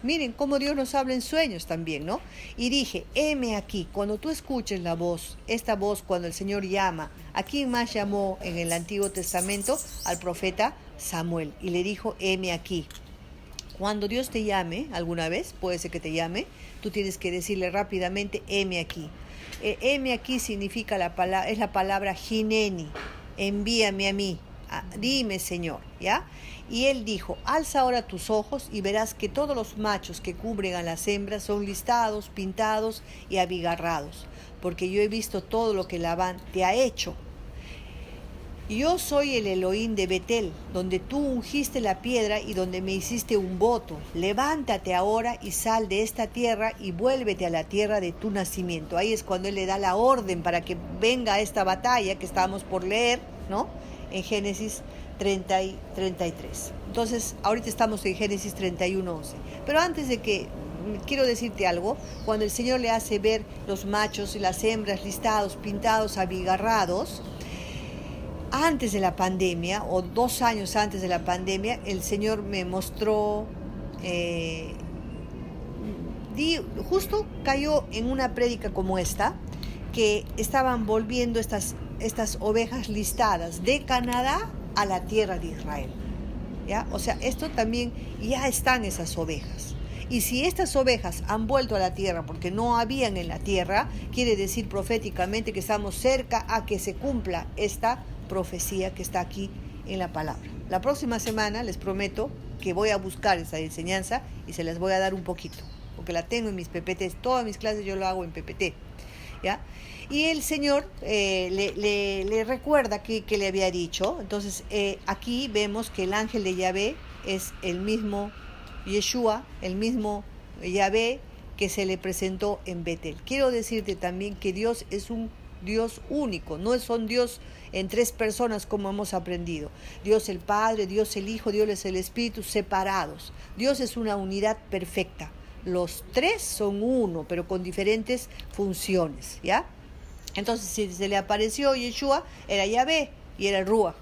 Miren cómo Dios nos habla en sueños también, ¿no? Y dije, heme aquí, cuando tú escuches la voz, esta voz cuando el Señor llama, ¿a quién más llamó en el Antiguo Testamento? Al profeta Samuel. Y le dijo, heme aquí. Cuando Dios te llame alguna vez, puede ser que te llame, tú tienes que decirle rápidamente, heme aquí. Heme aquí significa es la palabra hineni, envíame a mí, dime Señor, ¿ya? Y él dijo, alza ahora tus ojos y verás que todos los machos que cubren a las hembras son listados, pintados y abigarrados, porque yo he visto todo lo que Labán te ha hecho. Yo soy el Elohim de Betel, donde tú ungiste la piedra y donde me hiciste un voto. Levántate ahora y sal de esta tierra y vuélvete a la tierra de tu nacimiento. Ahí es cuando él le da la orden para que venga a esta batalla que estábamos por leer, ¿no? En Génesis 30 y 33. Entonces, ahorita estamos en Génesis 31:11. Pero antes de que, quiero decirte algo, cuando el Señor le hace ver los machos y las hembras listados, pintados, abigarrados, antes de la pandemia, o 2 años antes de la pandemia, el Señor me mostró, justo cayó en una prédica como esta, que estaban volviendo estas ovejas listadas de Canadá a la tierra de Israel, ¿ya? O sea, esto también, ya están esas ovejas. Y si estas ovejas han vuelto a la tierra porque no habían en la tierra, quiere decir proféticamente que estamos cerca a que se cumpla esta profecía que está aquí en la palabra. La próxima semana les prometo que voy a buscar esa enseñanza y se las voy a dar un poquito, porque la tengo en mis PPTs, todas mis clases yo lo hago en PPT, ¿ya? Y el Señor le recuerda que le había dicho. Entonces aquí vemos que el ángel de Yahvé es el mismo Yeshua, el mismo Yahvé que se le presentó en Betel. Quiero decirte también que Dios es un Dios único, no es un Dios en 3 personas como hemos aprendido. Dios el Padre, Dios el Hijo, Dios el Espíritu, separados. Dios es una unidad perfecta. Los 3 son uno, pero con diferentes funciones, ¿ya? Entonces, si se le apareció Yeshua, era Yahvé y era Ruach.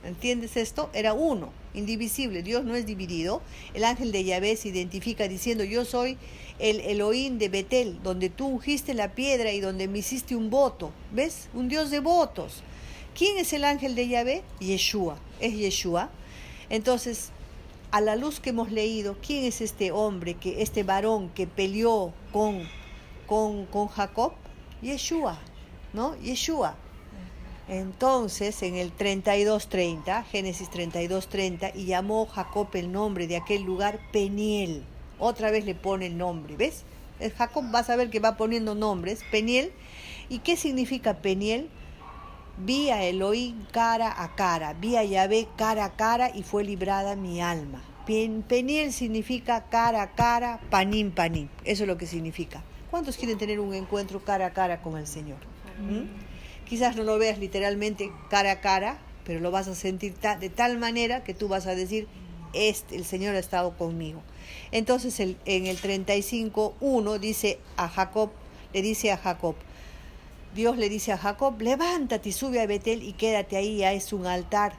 ¿Entiendes esto? Era uno, indivisible. Dios no es dividido. El ángel de Yahvé se identifica diciendo, yo soy el Elohim de Betel, donde tú ungiste la piedra y donde me hiciste un voto. ¿Ves? Un Dios de votos. ¿Quién es el ángel de Yahvé? Yeshua. Es Yeshua. Entonces, a la luz que hemos leído, ¿quién es este hombre, este varón que peleó con Jacob? Yeshua, ¿no? Yeshua. Entonces, en el 32:30, Génesis 32:30, y llamó Jacob el nombre de aquel lugar Peniel. Otra vez le pone el nombre, ¿ves? Jacob vas a ver que va poniendo nombres, Peniel. ¿Y qué significa Peniel? Vi a Elohim cara a cara, vi a Yahvé cara a cara y fue librada mi alma. Peniel significa cara a cara, panim panim, eso es lo que significa. ¿Cuántos quieren tener un encuentro cara a cara con el Señor? Quizás no lo veas literalmente cara a cara, pero lo vas a sentir de tal manera que tú vas a decir, el Señor ha estado conmigo. Entonces en el 35:1 dice a Jacob, Dios le dice a Jacob, levántate y sube a Betel y quédate ahí, ya es un altar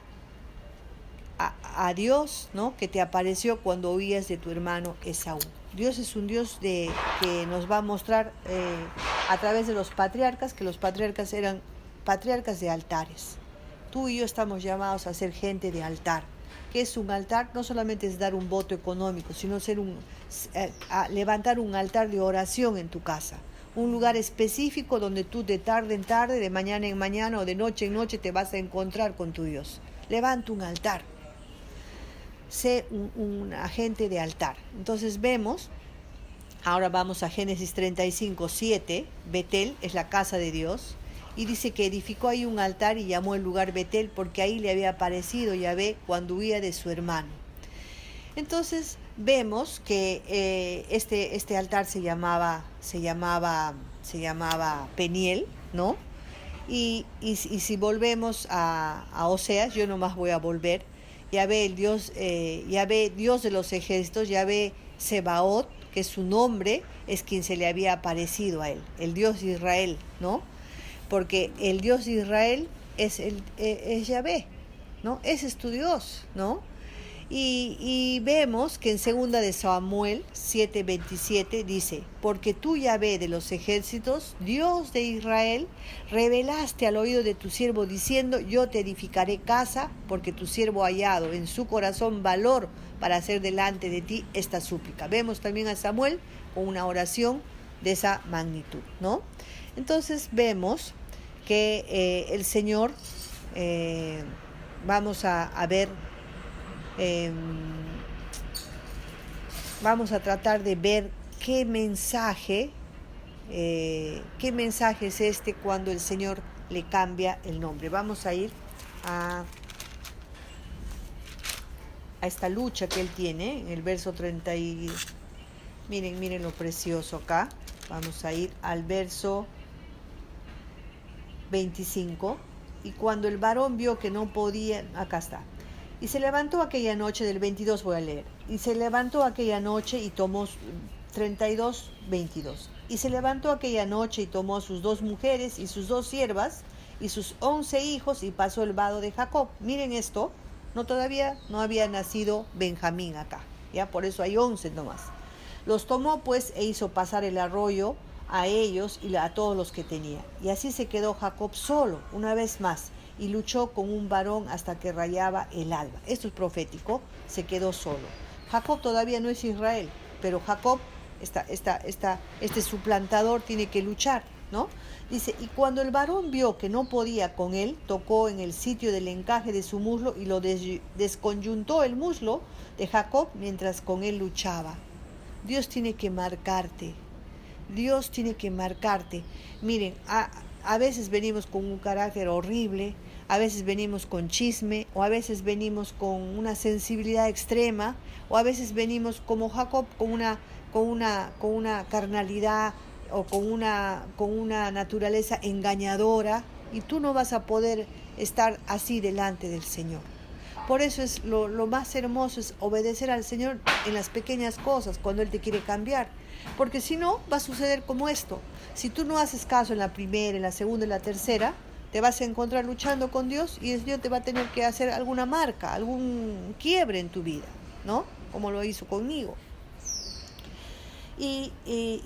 a Dios, ¿no? Que te apareció cuando huías de tu hermano Esaú. Dios es un Dios que nos va a mostrar a través de los patriarcas, que los patriarcas eran patriarcas de altares. Tú y yo estamos llamados a ser gente de altar. ¿Qué es un altar? No solamente es dar un voto económico, sino levantar un altar de oración en tu casa. Un lugar específico donde tú de tarde en tarde, de mañana en mañana o de noche en noche te vas a encontrar con tu Dios. Levanta un altar. Sé un agente de altar. Entonces vemos, ahora vamos a Génesis 35:7, Betel es la casa de Dios, y dice que edificó ahí un altar y llamó el lugar Betel porque ahí le había aparecido Yahvé cuando huía de su hermano. Entonces vemos que este altar se llamaba Peniel, ¿no? Y si volvemos a Oseas, yo nomás voy a volver, Yahvé, Dios de los ejércitos, Yahvé Sebaot, que es su nombre, es quien se le había aparecido a él, el Dios de Israel, ¿no? Porque el Dios de Israel es Yahvé, ¿no? Ese es tu Dios, ¿no? Y vemos que en 2 de Samuel 7:27 dice: porque tú, Yahvé de los ejércitos, Dios de Israel, revelaste al oído de tu siervo diciendo: yo te edificaré casa, porque tu siervo ha hallado en su corazón valor para hacer delante de ti esta súplica. Vemos también a Samuel con una oración de esa magnitud, ¿no? Entonces vemos que el Señor, vamos a ver, vamos a tratar de ver qué mensaje es este cuando el Señor le cambia el nombre. Vamos a ir a esta lucha que él tiene en el verso 30 y miren lo precioso acá. Vamos a ir al verso 25. Y cuando el varón vio que no podía, acá está. Y se levantó aquella noche, del 22 voy a leer. Y se levantó aquella noche y tomó 32:22. Y se levantó aquella noche y tomó sus 2 mujeres y sus 2 siervas y sus 11 hijos y pasó el vado de Jacob. Miren esto, todavía no había nacido Benjamín acá, ya por eso hay 11 nomás. Los tomó pues e hizo pasar el arroyo a ellos y a todos los que tenía. Y así se quedó Jacob solo una vez más y luchó con un varón hasta que rayaba el alba. Esto es profético, se quedó solo. Jacob todavía no es Israel, pero Jacob, este suplantador, tiene que luchar, ¿no? Dice: y cuando el varón vio que no podía con él, tocó en el sitio del encaje de su muslo y lo desconyuntó el muslo de Jacob mientras con él luchaba. Dios tiene que marcarte. Dios tiene que marcarte. Miren, a veces venimos con un carácter horrible, a veces venimos con chisme, o a veces venimos con una sensibilidad extrema, o a veces venimos como Jacob con una carnalidad o con una naturaleza engañadora, y tú no vas a poder estar así delante del Señor. Por eso es lo más hermoso es obedecer al Señor en las pequeñas cosas cuando Él te quiere cambiar, porque si no va a suceder como esto. Si tú no haces caso en la primera, en la segunda, en la tercera, te vas a encontrar luchando con Dios y el Señor te va a tener que hacer alguna marca, algún quiebre en tu vida, ¿no? Como lo hizo conmigo. Y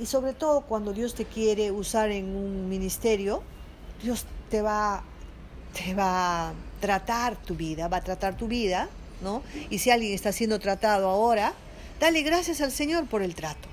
sobre todo cuando Dios te quiere usar en un ministerio, Dios te va a tratar tu vida, ¿no? Y si alguien está siendo tratado ahora, dale gracias al Señor por el trato.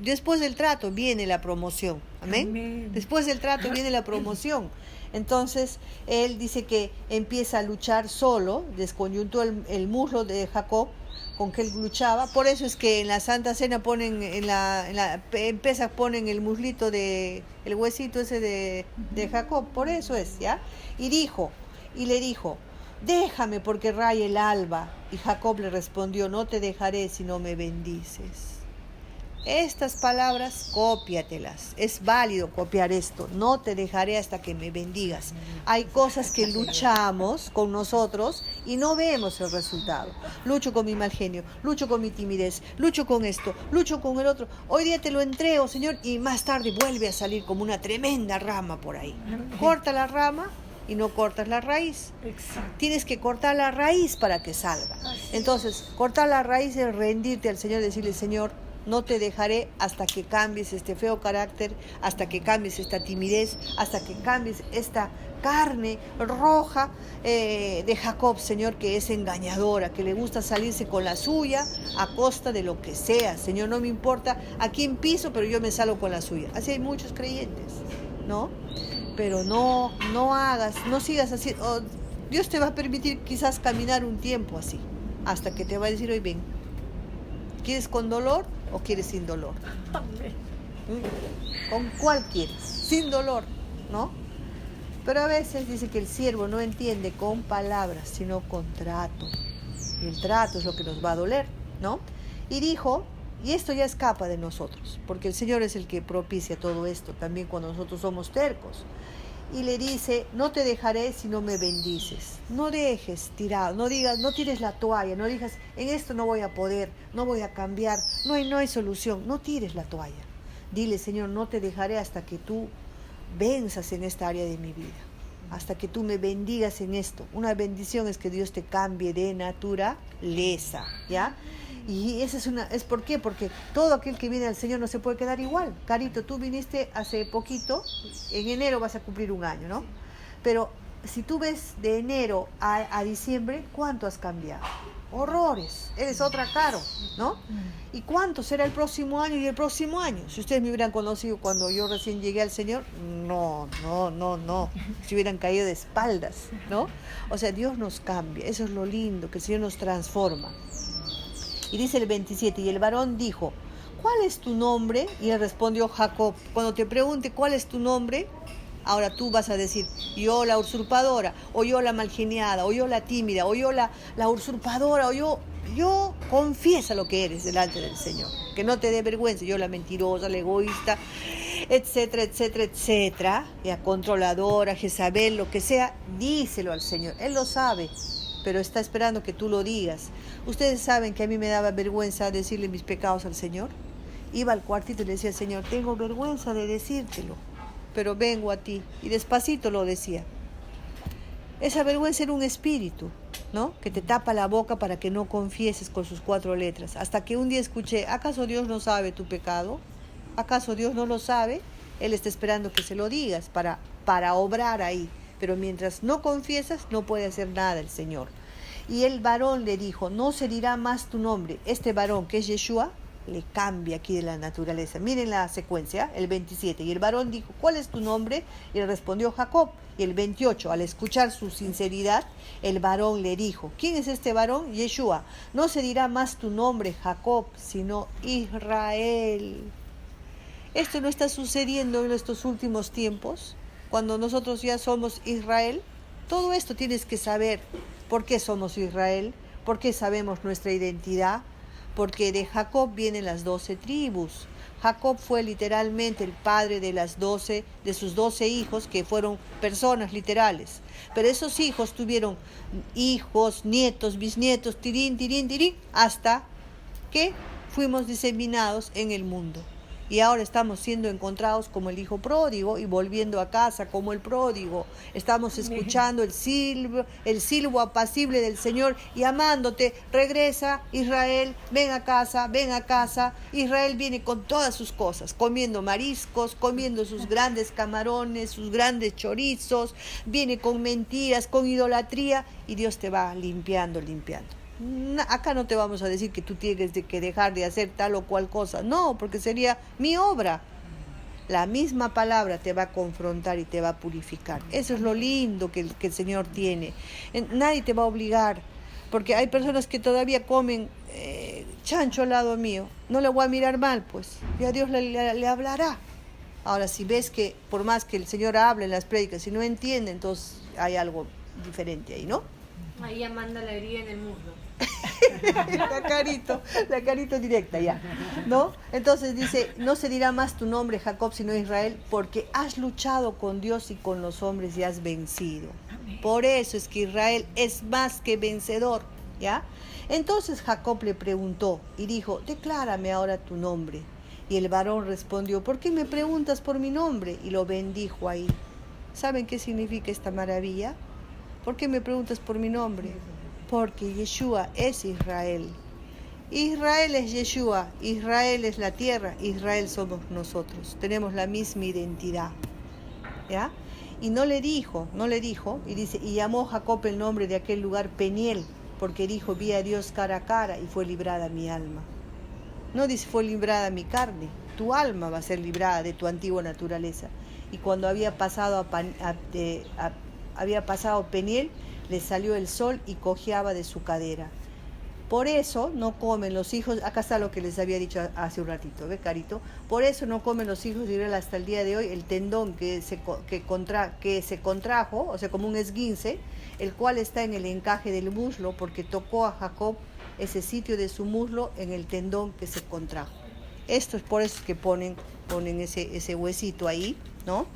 Después del trato viene la promoción. ¿Amén? Amén. Después del trato viene la promoción. Entonces, él dice que empieza a luchar solo, desconyuntó el muslo de Jacob con que él luchaba. Por eso es que en la Santa Cena ponen, en Pesaj ponen el muslito el huesito ese de Jacob. Por eso es, ¿ya? Y le dijo: déjame porque raya el alba. Y Jacob le respondió: no te dejaré si no me bendices. Estas palabras, cópiatelas. Es válido copiar esto. No te dejaré hasta que me bendigas. Hay cosas que luchamos con nosotros y no vemos el resultado. Lucho con mi mal genio, lucho con mi timidez, lucho con esto, lucho con el otro. Hoy día te lo entrego, Señor, y más tarde vuelve a salir como una tremenda rama por ahí. Corta la rama y no cortas la raíz. Exacto. Tienes que cortar la raíz para que salga. Entonces, cortar la raíz es rendirte al Señor, decirle, Señor, no te dejaré hasta que cambies este feo carácter, hasta que cambies esta timidez, hasta que cambies esta carne roja de Jacob, Señor, que es engañadora, que le gusta salirse con la suya a costa de lo que sea. Señor, no me importa a quién piso, pero yo me salgo con la suya. Así hay muchos creyentes, ¿no? Pero no sigas así. Dios te va a permitir quizás caminar un tiempo así, hasta que te va a decir, hoy ven, ¿quieres con dolor o quieres sin dolor? Amén. ¿Con cuál quieres? Sin dolor, ¿no? Pero a veces dice que el siervo no entiende con palabras, sino con trato. Y el trato es lo que nos va a doler, ¿no? Y dijo, y esto ya escapa de nosotros, porque el Señor es el que propicia todo esto, también cuando nosotros somos tercos. Y le dice, no te dejaré si no me bendices. No dejes tirado, no digas, no tires la toalla, no digas, en esto no voy a poder, no voy a cambiar, no hay solución. No tires la toalla. Dile, Señor, no te dejaré hasta que tú venzas en esta área de mi vida, hasta que tú me bendigas en esto. Una bendición es que Dios te cambie de naturaleza, ¿ya? Y esa es ¿por qué? Porque todo aquel que viene al Señor no se puede quedar igual. Carito, tú viniste hace poquito, en enero vas a cumplir un año, ¿no? Pero si tú ves de enero a diciembre, ¿cuánto has cambiado? Horrores, eres otra Caro, ¿no? ¿Y cuánto será el próximo año y el próximo año? Si ustedes me hubieran conocido cuando yo recién llegué al Señor, no, se hubieran caído de espaldas, ¿no? O sea, Dios nos cambia, eso es lo lindo, que el Señor nos transforma. Y dice el 27, y el varón dijo, ¿cuál es tu nombre? Y él respondió, Jacob. Cuando te pregunte cuál es tu nombre, ahora tú vas a decir, yo la usurpadora, o yo la malgeniada, o yo la tímida, o yo la usurpadora, o yo confiesa lo que eres delante del Señor. Que no te dé vergüenza, yo la mentirosa, la egoísta, etcétera, etcétera, etcétera, la controladora, Jezabel, lo que sea, díselo al Señor. Él lo sabe, pero está esperando que tú lo digas. Ustedes saben que a mí me daba vergüenza decirle mis pecados al Señor. Iba al cuartito y le decía, Señor, tengo vergüenza de decírtelo, pero vengo a ti. Y despacito lo decía. Esa vergüenza era un espíritu, ¿no? Que te tapa la boca para que no confieses con sus 4 letras. Hasta que un día escuché, ¿acaso Dios no sabe tu pecado? ¿Acaso Dios no lo sabe? Él está esperando que se lo digas para obrar ahí. Pero mientras no confiesas, no puede hacer nada el Señor. Y el varón le dijo, no se dirá más tu nombre. Este varón, que es Yeshua, le cambia aquí de la naturaleza. Miren la secuencia, el 27. Y el varón dijo, ¿cuál es tu nombre? Y le respondió Jacob. Y el 28, al escuchar su sinceridad, el varón le dijo, ¿quién es este varón? Yeshua. No se dirá más tu nombre, Jacob, sino Israel. Esto no está sucediendo en estos últimos tiempos, cuando nosotros ya somos Israel. Todo esto tienes que saber. ¿Por qué somos Israel? ¿Por qué sabemos nuestra identidad? Porque de Jacob vienen las 12 tribus. Jacob fue literalmente el padre de sus 12 hijos, que fueron personas literales. Pero esos hijos tuvieron hijos, nietos, bisnietos, tirín, hasta que fuimos diseminados en el mundo. Y ahora estamos siendo encontrados como el hijo pródigo y volviendo a casa como el pródigo. Estamos escuchando el silbo apacible del Señor llamándote, regresa Israel, ven a casa. Israel viene con todas sus cosas, comiendo mariscos, comiendo sus grandes camarones, sus grandes chorizos, viene con mentiras, con idolatría, y Dios te va limpiando. Acá no te vamos a decir que tú tienes que dejar de hacer tal o cual cosa, no, porque sería mi obra. La misma palabra te va a confrontar y te va a purificar. Eso es lo lindo que el Señor tiene. Nadie te va a obligar, porque hay personas que todavía comen chancho al lado mío. No le voy a mirar mal, pues, y a Dios le hablará. Ahora, si ves que por más que el Señor hable en las prédicas, si no entiende, entonces hay algo diferente ahí, ¿no? Ahí ya manda la herida en el muslo. la carito directa ya, ¿no? Entonces dice, no se dirá más tu nombre Jacob sino Israel, porque has luchado con Dios y con los hombres y has vencido. Por eso es que Israel es más que vencedor, ¿ya? Entonces Jacob le preguntó y dijo, declárame ahora tu nombre. Y el varón respondió, ¿por qué me preguntas por mi nombre? Y lo bendijo ahí. ¿Saben qué significa esta maravilla? ¿Por qué me preguntas por mi nombre? Porque Yeshua es Israel. Israel es Yeshua, Israel es la tierra, Israel somos nosotros. Tenemos la misma identidad. ¿Ya? Y no le dijo, y dice, y llamó Jacob el nombre de aquel lugar Peniel, porque dijo, vi a Dios cara a cara y fue librada mi alma. No dice, fue librada mi carne, tu alma va a ser librada de tu antigua naturaleza. Y cuando había pasado Peniel, le salió el sol y cojeaba de su cadera. Por eso no comen los hijos, acá está lo que les había dicho hace un ratito, ¿ve, Carito? Por eso no comen los hijos de Israel hasta el día de hoy el tendón que se contrajo, o sea, como un esguince, el cual está en el encaje del muslo, porque tocó a Jacob ese sitio de su muslo en el tendón que se contrajo. Esto es por eso que ponen ese huesito ahí, ¿no?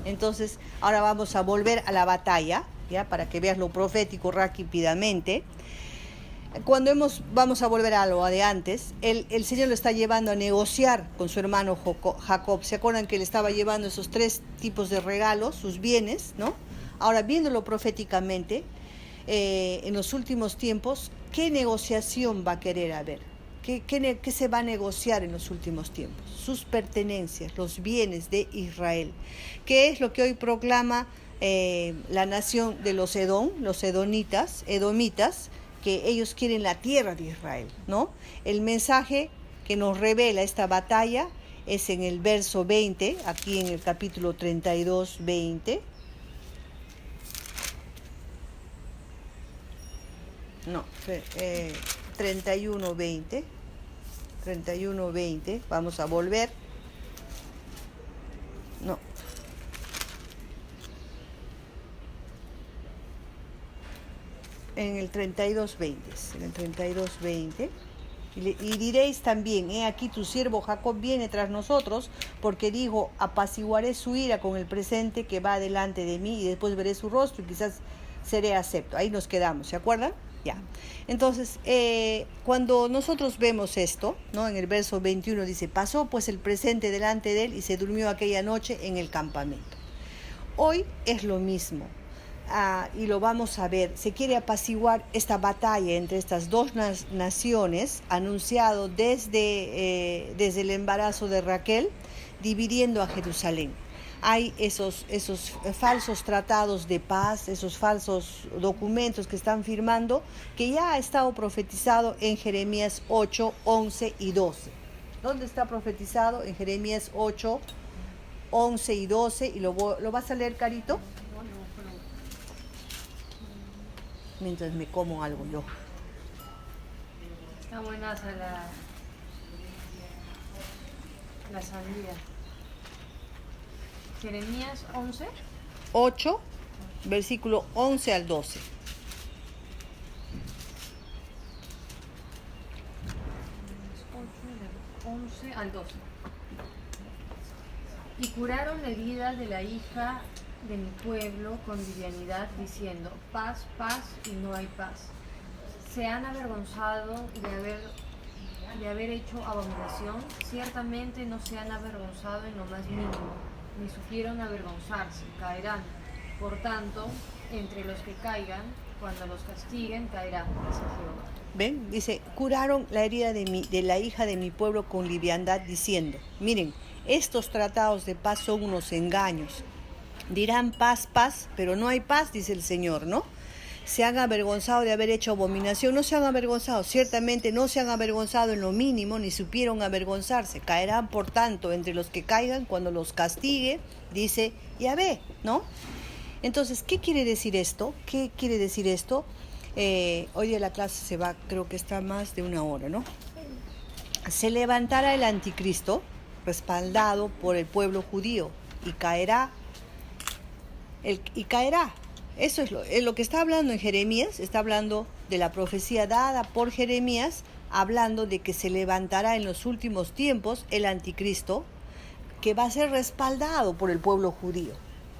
Entonces, ahora vamos a volver a la batalla, ¿ya? Para que veas lo profético rápidamente. Vamos a volver a lo de antes, el Señor lo está llevando a negociar con su hermano Jacob. ¿Se acuerdan que le estaba llevando esos 3 tipos de regalos, sus bienes, ¿no? Ahora, viéndolo proféticamente, en los últimos tiempos, ¿qué negociación va a querer haber? ¿Qué se va a negociar en los últimos tiempos? Sus pertenencias, los bienes de Israel. ¿Qué es lo que hoy proclama la nación de los edomitas, que ellos quieren la tierra de Israel, ¿no? El mensaje que nos revela esta batalla es en el verso 20, aquí en el capítulo 32, 20. No, 31, 20. 31, 20. Vamos a volver. No. En el 32:20, y diréis también, he aquí tu siervo Jacob viene tras nosotros, porque dijo, apaciguaré su ira con el presente que va delante de mí, y después veré su rostro y quizás seré acepto. Ahí nos quedamos, ¿se acuerdan? Ya. Entonces, cuando nosotros vemos esto, ¿no? En el verso 21 dice, pasó pues el presente delante de él y se durmió aquella noche en el campamento. Hoy es lo mismo. Y lo vamos a ver, se quiere apaciguar esta batalla entre estas dos naciones, anunciado desde el embarazo de Raquel, dividiendo a Jerusalén. Hay esos falsos tratados de paz, esos falsos documentos que están firmando, que ya ha estado profetizado en Jeremías 8, 11 y 12. ¿Dónde está profetizado? En Jeremías 8, 11 y 12. ¿Y lo vas a leer, Carito? Mientras me como algo yo. Está buena la sandía. Jeremías 11. 8, versículo 11 al 12. Del 11 al 12. Y curaron la herida de la hija de mi pueblo con livianidad, diciendo, paz, paz, y no hay paz. Se han avergonzado de haber hecho abominación, ciertamente no se han avergonzado en lo más mínimo, ni supieron avergonzarse, caerán. Por tanto, entre los que caigan, cuando los castiguen, caerán, dice Jehová. ¿Ven? Dice, curaron la herida de la hija de mi pueblo con liviandad, diciendo, miren, estos tratados de paz son unos engaños. Dirán paz, paz, pero no hay paz, dice el Señor, ¿no? Se han avergonzado de haber hecho abominación, no se han avergonzado, ciertamente no se han avergonzado en lo mínimo, ni supieron avergonzarse. Caerán, por tanto, entre los que caigan, cuando los castigue, dice Yahvé, ¿no? Entonces, ¿qué quiere decir esto? ¿Qué quiere decir esto? Hoy día la clase se va, creo que está más de 1 hora, ¿no? Se levantará el anticristo, respaldado por el pueblo judío, y caerá. Eso es lo que está hablando en Jeremías. Está hablando de la profecía dada por Jeremías, hablando de que se levantará en los últimos tiempos el anticristo, que va a ser respaldado por el pueblo judío,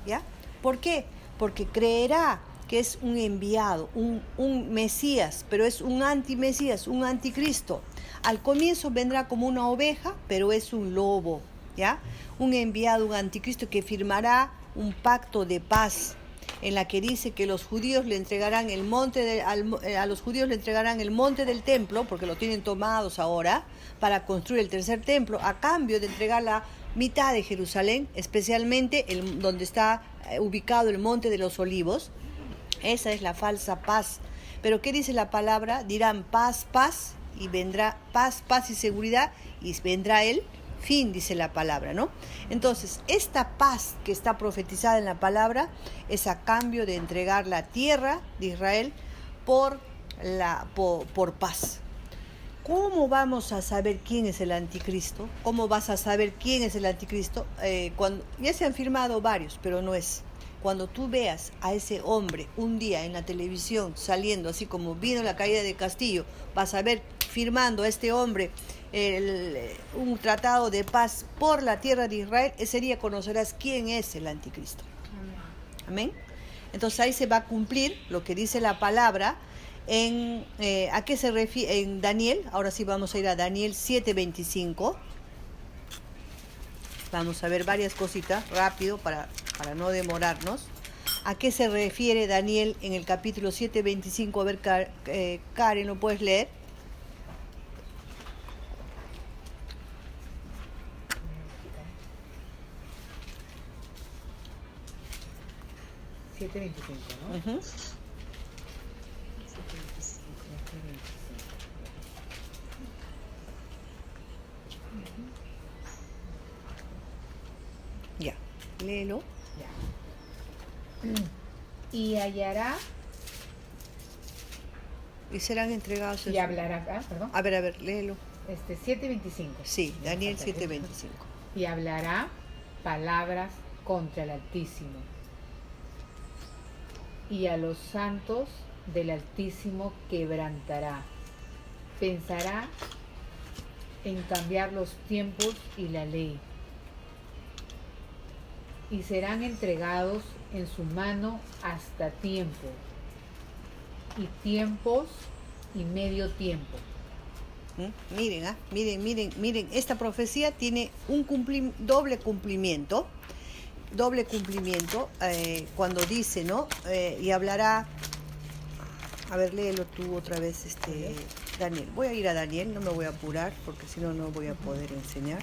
¿ya? ¿Por qué? Porque creerá que es un enviado, un Mesías, pero es un antimesías, un anticristo. Al comienzo vendrá como una oveja, pero es un lobo, ¿ya? Un enviado, un anticristo que firmará un pacto de paz, en la que dice que los judíos le entregarán el monte a los judíos le entregarán el monte del templo, porque lo tienen tomados ahora, para construir el tercer templo, a cambio de entregar la mitad de Jerusalén, especialmente donde está ubicado el monte de los olivos. Esa es la falsa paz. Pero ¿qué dice la palabra? Dirán paz, paz, y vendrá paz, paz y seguridad, y vendrá el fin, dice la palabra, ¿no? Entonces, esta paz que está profetizada en la palabra es a cambio de entregar la tierra de Israel por paz. ¿Cómo vamos a saber quién es el anticristo? ¿Cómo vas a saber quién es el anticristo? Ya se han firmado varios, pero no es. Cuando tú veas a ese hombre un día en la televisión saliendo, así como vino la caída de Castillo, vas a ver firmando a este hombre un tratado de paz por la tierra de Israel, ese día conocerás quién es el anticristo. Amén. Entonces ahí se va a cumplir lo que dice la palabra. ¿A qué se refiere? En Daniel, ahora sí vamos a ir a Daniel 7:25. Vamos a ver varias cositas rápido para no demorarnos. ¿A qué se refiere Daniel en el capítulo 7:25? A ver, Karen, ¿lo puedes leer? 7:25, ¿no? Ya, léelo. Y hallará Y serán entregados. y hablará, perdón. A ver, léelo. 7:25. Sí, Daniel 7:25. Y hablará palabras contra el Altísimo, y a los santos del Altísimo quebrantará. Pensará en cambiar los tiempos y la ley, y serán entregados en su mano hasta tiempo, y tiempos y medio tiempo. Miren, esta profecía tiene un doble cumplimiento, cuando dice, ¿no? Y hablará, a ver, léelo tú otra vez, Daniel. Voy a ir a Daniel, no me voy a apurar, porque si no, no voy a poder enseñar.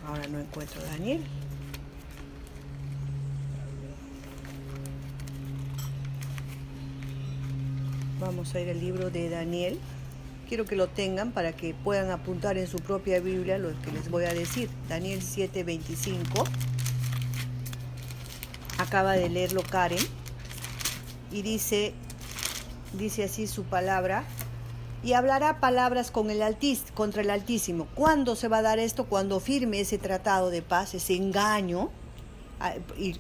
Ahora no encuentro a Daniel. Vamos a ir al libro de Daniel. Quiero que lo tengan para que puedan apuntar en su propia Biblia lo que les voy a decir. Daniel 7:25. Acaba de leerlo Karen. Y dice así su palabra. Y hablará palabras contra el Altísimo. ¿Cuándo se va a dar esto? Cuando firme ese tratado de paz, ese engaño, y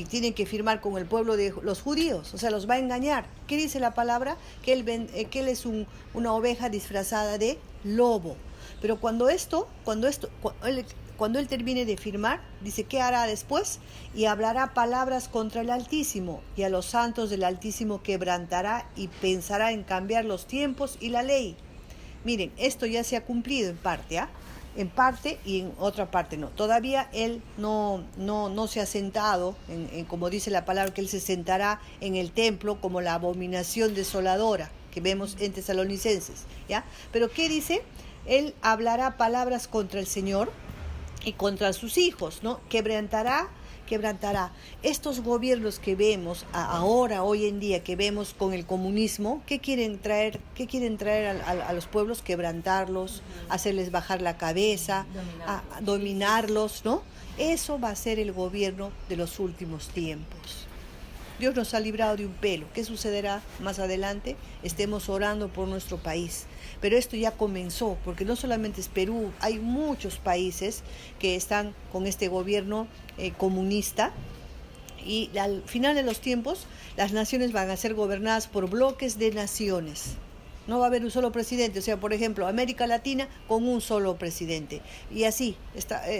tienen que firmar con el pueblo de los judíos, o sea, los va a engañar. ¿Qué dice la palabra? Que él es una oveja disfrazada de lobo. Pero cuando él termine de firmar, dice, ¿qué hará después? Y hablará palabras contra el Altísimo, y a los santos del Altísimo quebrantará, y pensará en cambiar los tiempos y la ley. Miren, esto ya se ha cumplido en parte, en parte, y en otra parte no. Todavía él no se ha sentado, como dice la palabra, que él se sentará en el templo como la abominación desoladora que vemos en Tesalonicenses, ¿ya? Pero ¿qué dice? Él hablará palabras contra el Señor y contra sus hijos, ¿no? Quebrantará. Estos gobiernos que vemos ahora, hoy en día, que vemos con el comunismo, ¿qué quieren traer a los pueblos? Quebrantarlos, hacerles bajar la cabeza, dominarlos, ¿no? Eso va a ser el gobierno de los últimos tiempos. Dios nos ha librado de un pelo. ¿Qué sucederá más adelante? Estemos orando por nuestro país. Pero esto ya comenzó, porque no solamente es Perú, hay muchos países que están con este gobierno comunista, y al final de los tiempos las naciones van a ser gobernadas por bloques de naciones. No va a haber un solo presidente, o sea, por ejemplo, América Latina con un solo presidente. Y así,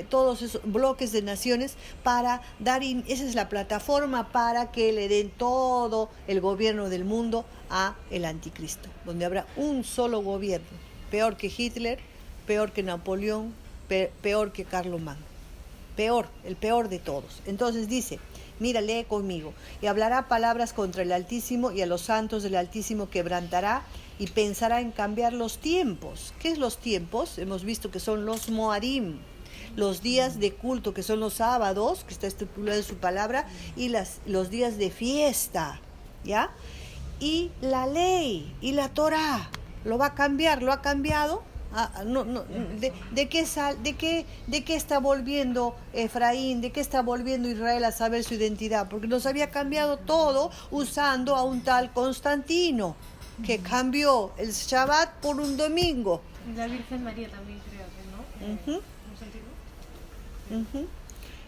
todos esos bloques de naciones para esa es la plataforma para que le den todo el gobierno del mundo a el anticristo, donde habrá un solo gobierno, peor que Hitler, peor que Napoleón, peor que Carlomagno. Peor, el peor de todos. Entonces dice, mira, lee conmigo. Y hablará palabras contra el Altísimo, y a los santos del Altísimo quebrantará, y pensará en cambiar los tiempos. ¿Qué es los tiempos? Hemos visto que son los Moarim, los días de culto, que son los sábados, que está estipulado en su palabra, y los días de fiesta, ¿ya? Y la ley, y la Torá, lo va a cambiar, lo ha cambiado. ¿De qué está volviendo Efraín? ¿De qué está volviendo Israel a saber su identidad? Porque nos había cambiado todo usando a un tal Constantino, que cambió el Shabbat por un domingo. La Virgen María también creo que, ¿no? Uh-huh. Uh-huh.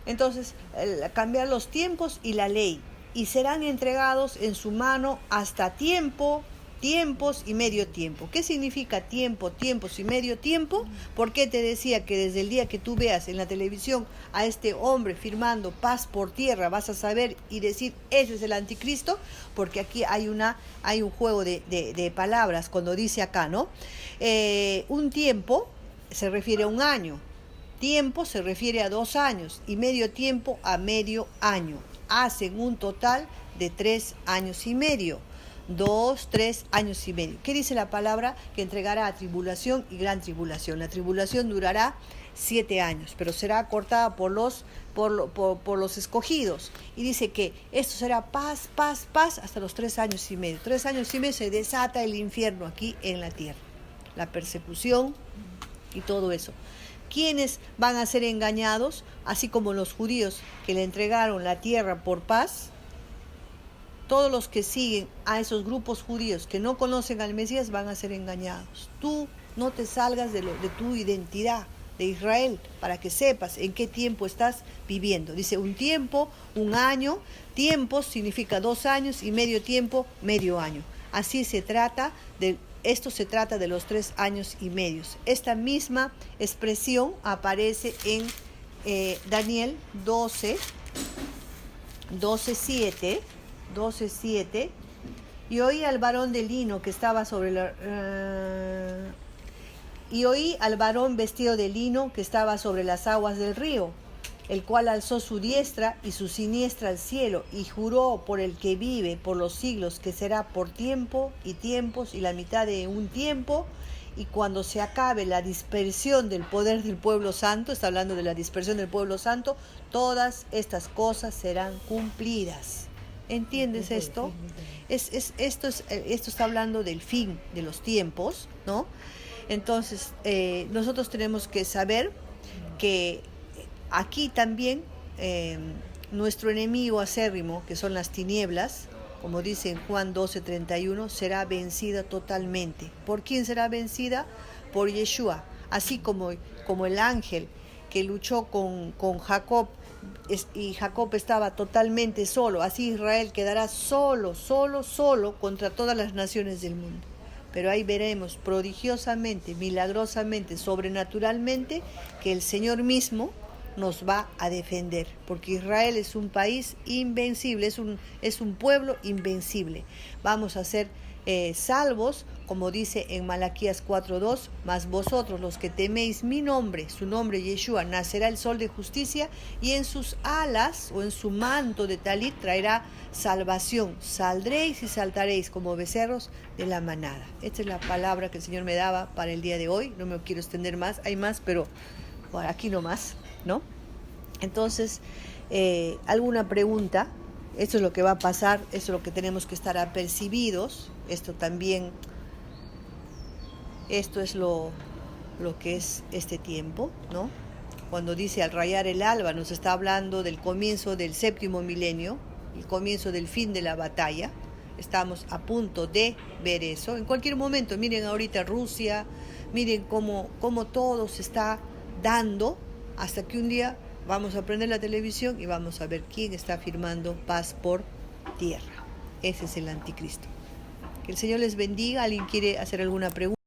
Entonces, cambiar los tiempos y la ley, y serán entregados en su mano hasta tiempos y medio tiempo. ¿Qué significa tiempo, tiempos y medio tiempo? ¿Por qué te decía que desde el día que tú veas en la televisión a este hombre firmando paz por tierra, vas a saber y decir, ese es el anticristo? Porque aquí hay un juego de palabras cuando dice acá, ¿no? Un tiempo se refiere a un año, tiempo se refiere a 2 años, y medio tiempo a medio año. Hacen un total de 3 años y medio. 2, 3 años y medio. ¿Qué dice la palabra? Que entregará a tribulación y gran tribulación. La tribulación durará 7 años, pero será acortada por los escogidos. Y dice que esto será paz, paz, paz hasta los 3 años y medio. 3 años y medio se desata el infierno aquí en la tierra. La persecución y todo eso. ¿Quiénes van a ser engañados? Así como los judíos que le entregaron la tierra por paz. Todos los que siguen a esos grupos judíos que no conocen al Mesías van a ser engañados. Tú no te salgas de tu identidad de Israel, para que sepas en qué tiempo estás viviendo. Dice un tiempo, un año. Tiempo significa 2 años, y medio tiempo, medio año. Así se trata esto se trata de los 3 años y medios. Esta misma expresión aparece en Daniel 12:7, y oí al varón de lino que estaba sobre y oí al varón vestido de lino que estaba sobre las aguas del río, el cual alzó su diestra y su siniestra al cielo, y juró por el que vive por los siglos, que será por tiempo y tiempos y la mitad de un tiempo, y cuando se acabe la dispersión del poder del pueblo santo, está hablando de la dispersión del pueblo santo, todas estas cosas serán cumplidas. ¿Entiendes esto? Esto está hablando del fin de los tiempos, ¿no? Entonces, nosotros tenemos que saber que aquí también nuestro enemigo acérrimo, que son las tinieblas, como dice en Juan 12:31, será vencida totalmente. ¿Por quién será vencida? Por Yeshua. Así como el ángel que luchó con Jacob, y Jacob estaba totalmente solo, así Israel quedará solo contra todas las naciones del mundo. Pero ahí veremos prodigiosamente, milagrosamente, sobrenaturalmente, que el Señor mismo nos va a defender, porque Israel es un país invencible, es un pueblo invencible. Vamos a ser salvos, como dice en Malaquías 4:2, mas vosotros los que teméis mi nombre, su nombre Yeshua, nacerá el sol de justicia, y en sus alas o en su manto de talit traerá salvación. Saldréis y saltaréis como becerros de la manada. Esta es la palabra que el Señor me daba para el día de hoy. No me quiero extender más, hay más, pero por aquí no más, ¿no? Entonces, ¿alguna pregunta? Esto es lo que va a pasar, esto es lo que tenemos que estar apercibidos. Esto también, esto es lo que es este tiempo, ¿no? Cuando dice al rayar el alba, nos está hablando del comienzo del 7º milenio, el comienzo del fin de la batalla. Estamos a punto de ver eso. En cualquier momento, miren ahorita Rusia, miren cómo todo se está dando, hasta que un día vamos a prender la televisión y vamos a ver quién está firmando paz por tierra. Ese es el anticristo. Que el Señor les bendiga. ¿Alguien quiere hacer alguna pregunta?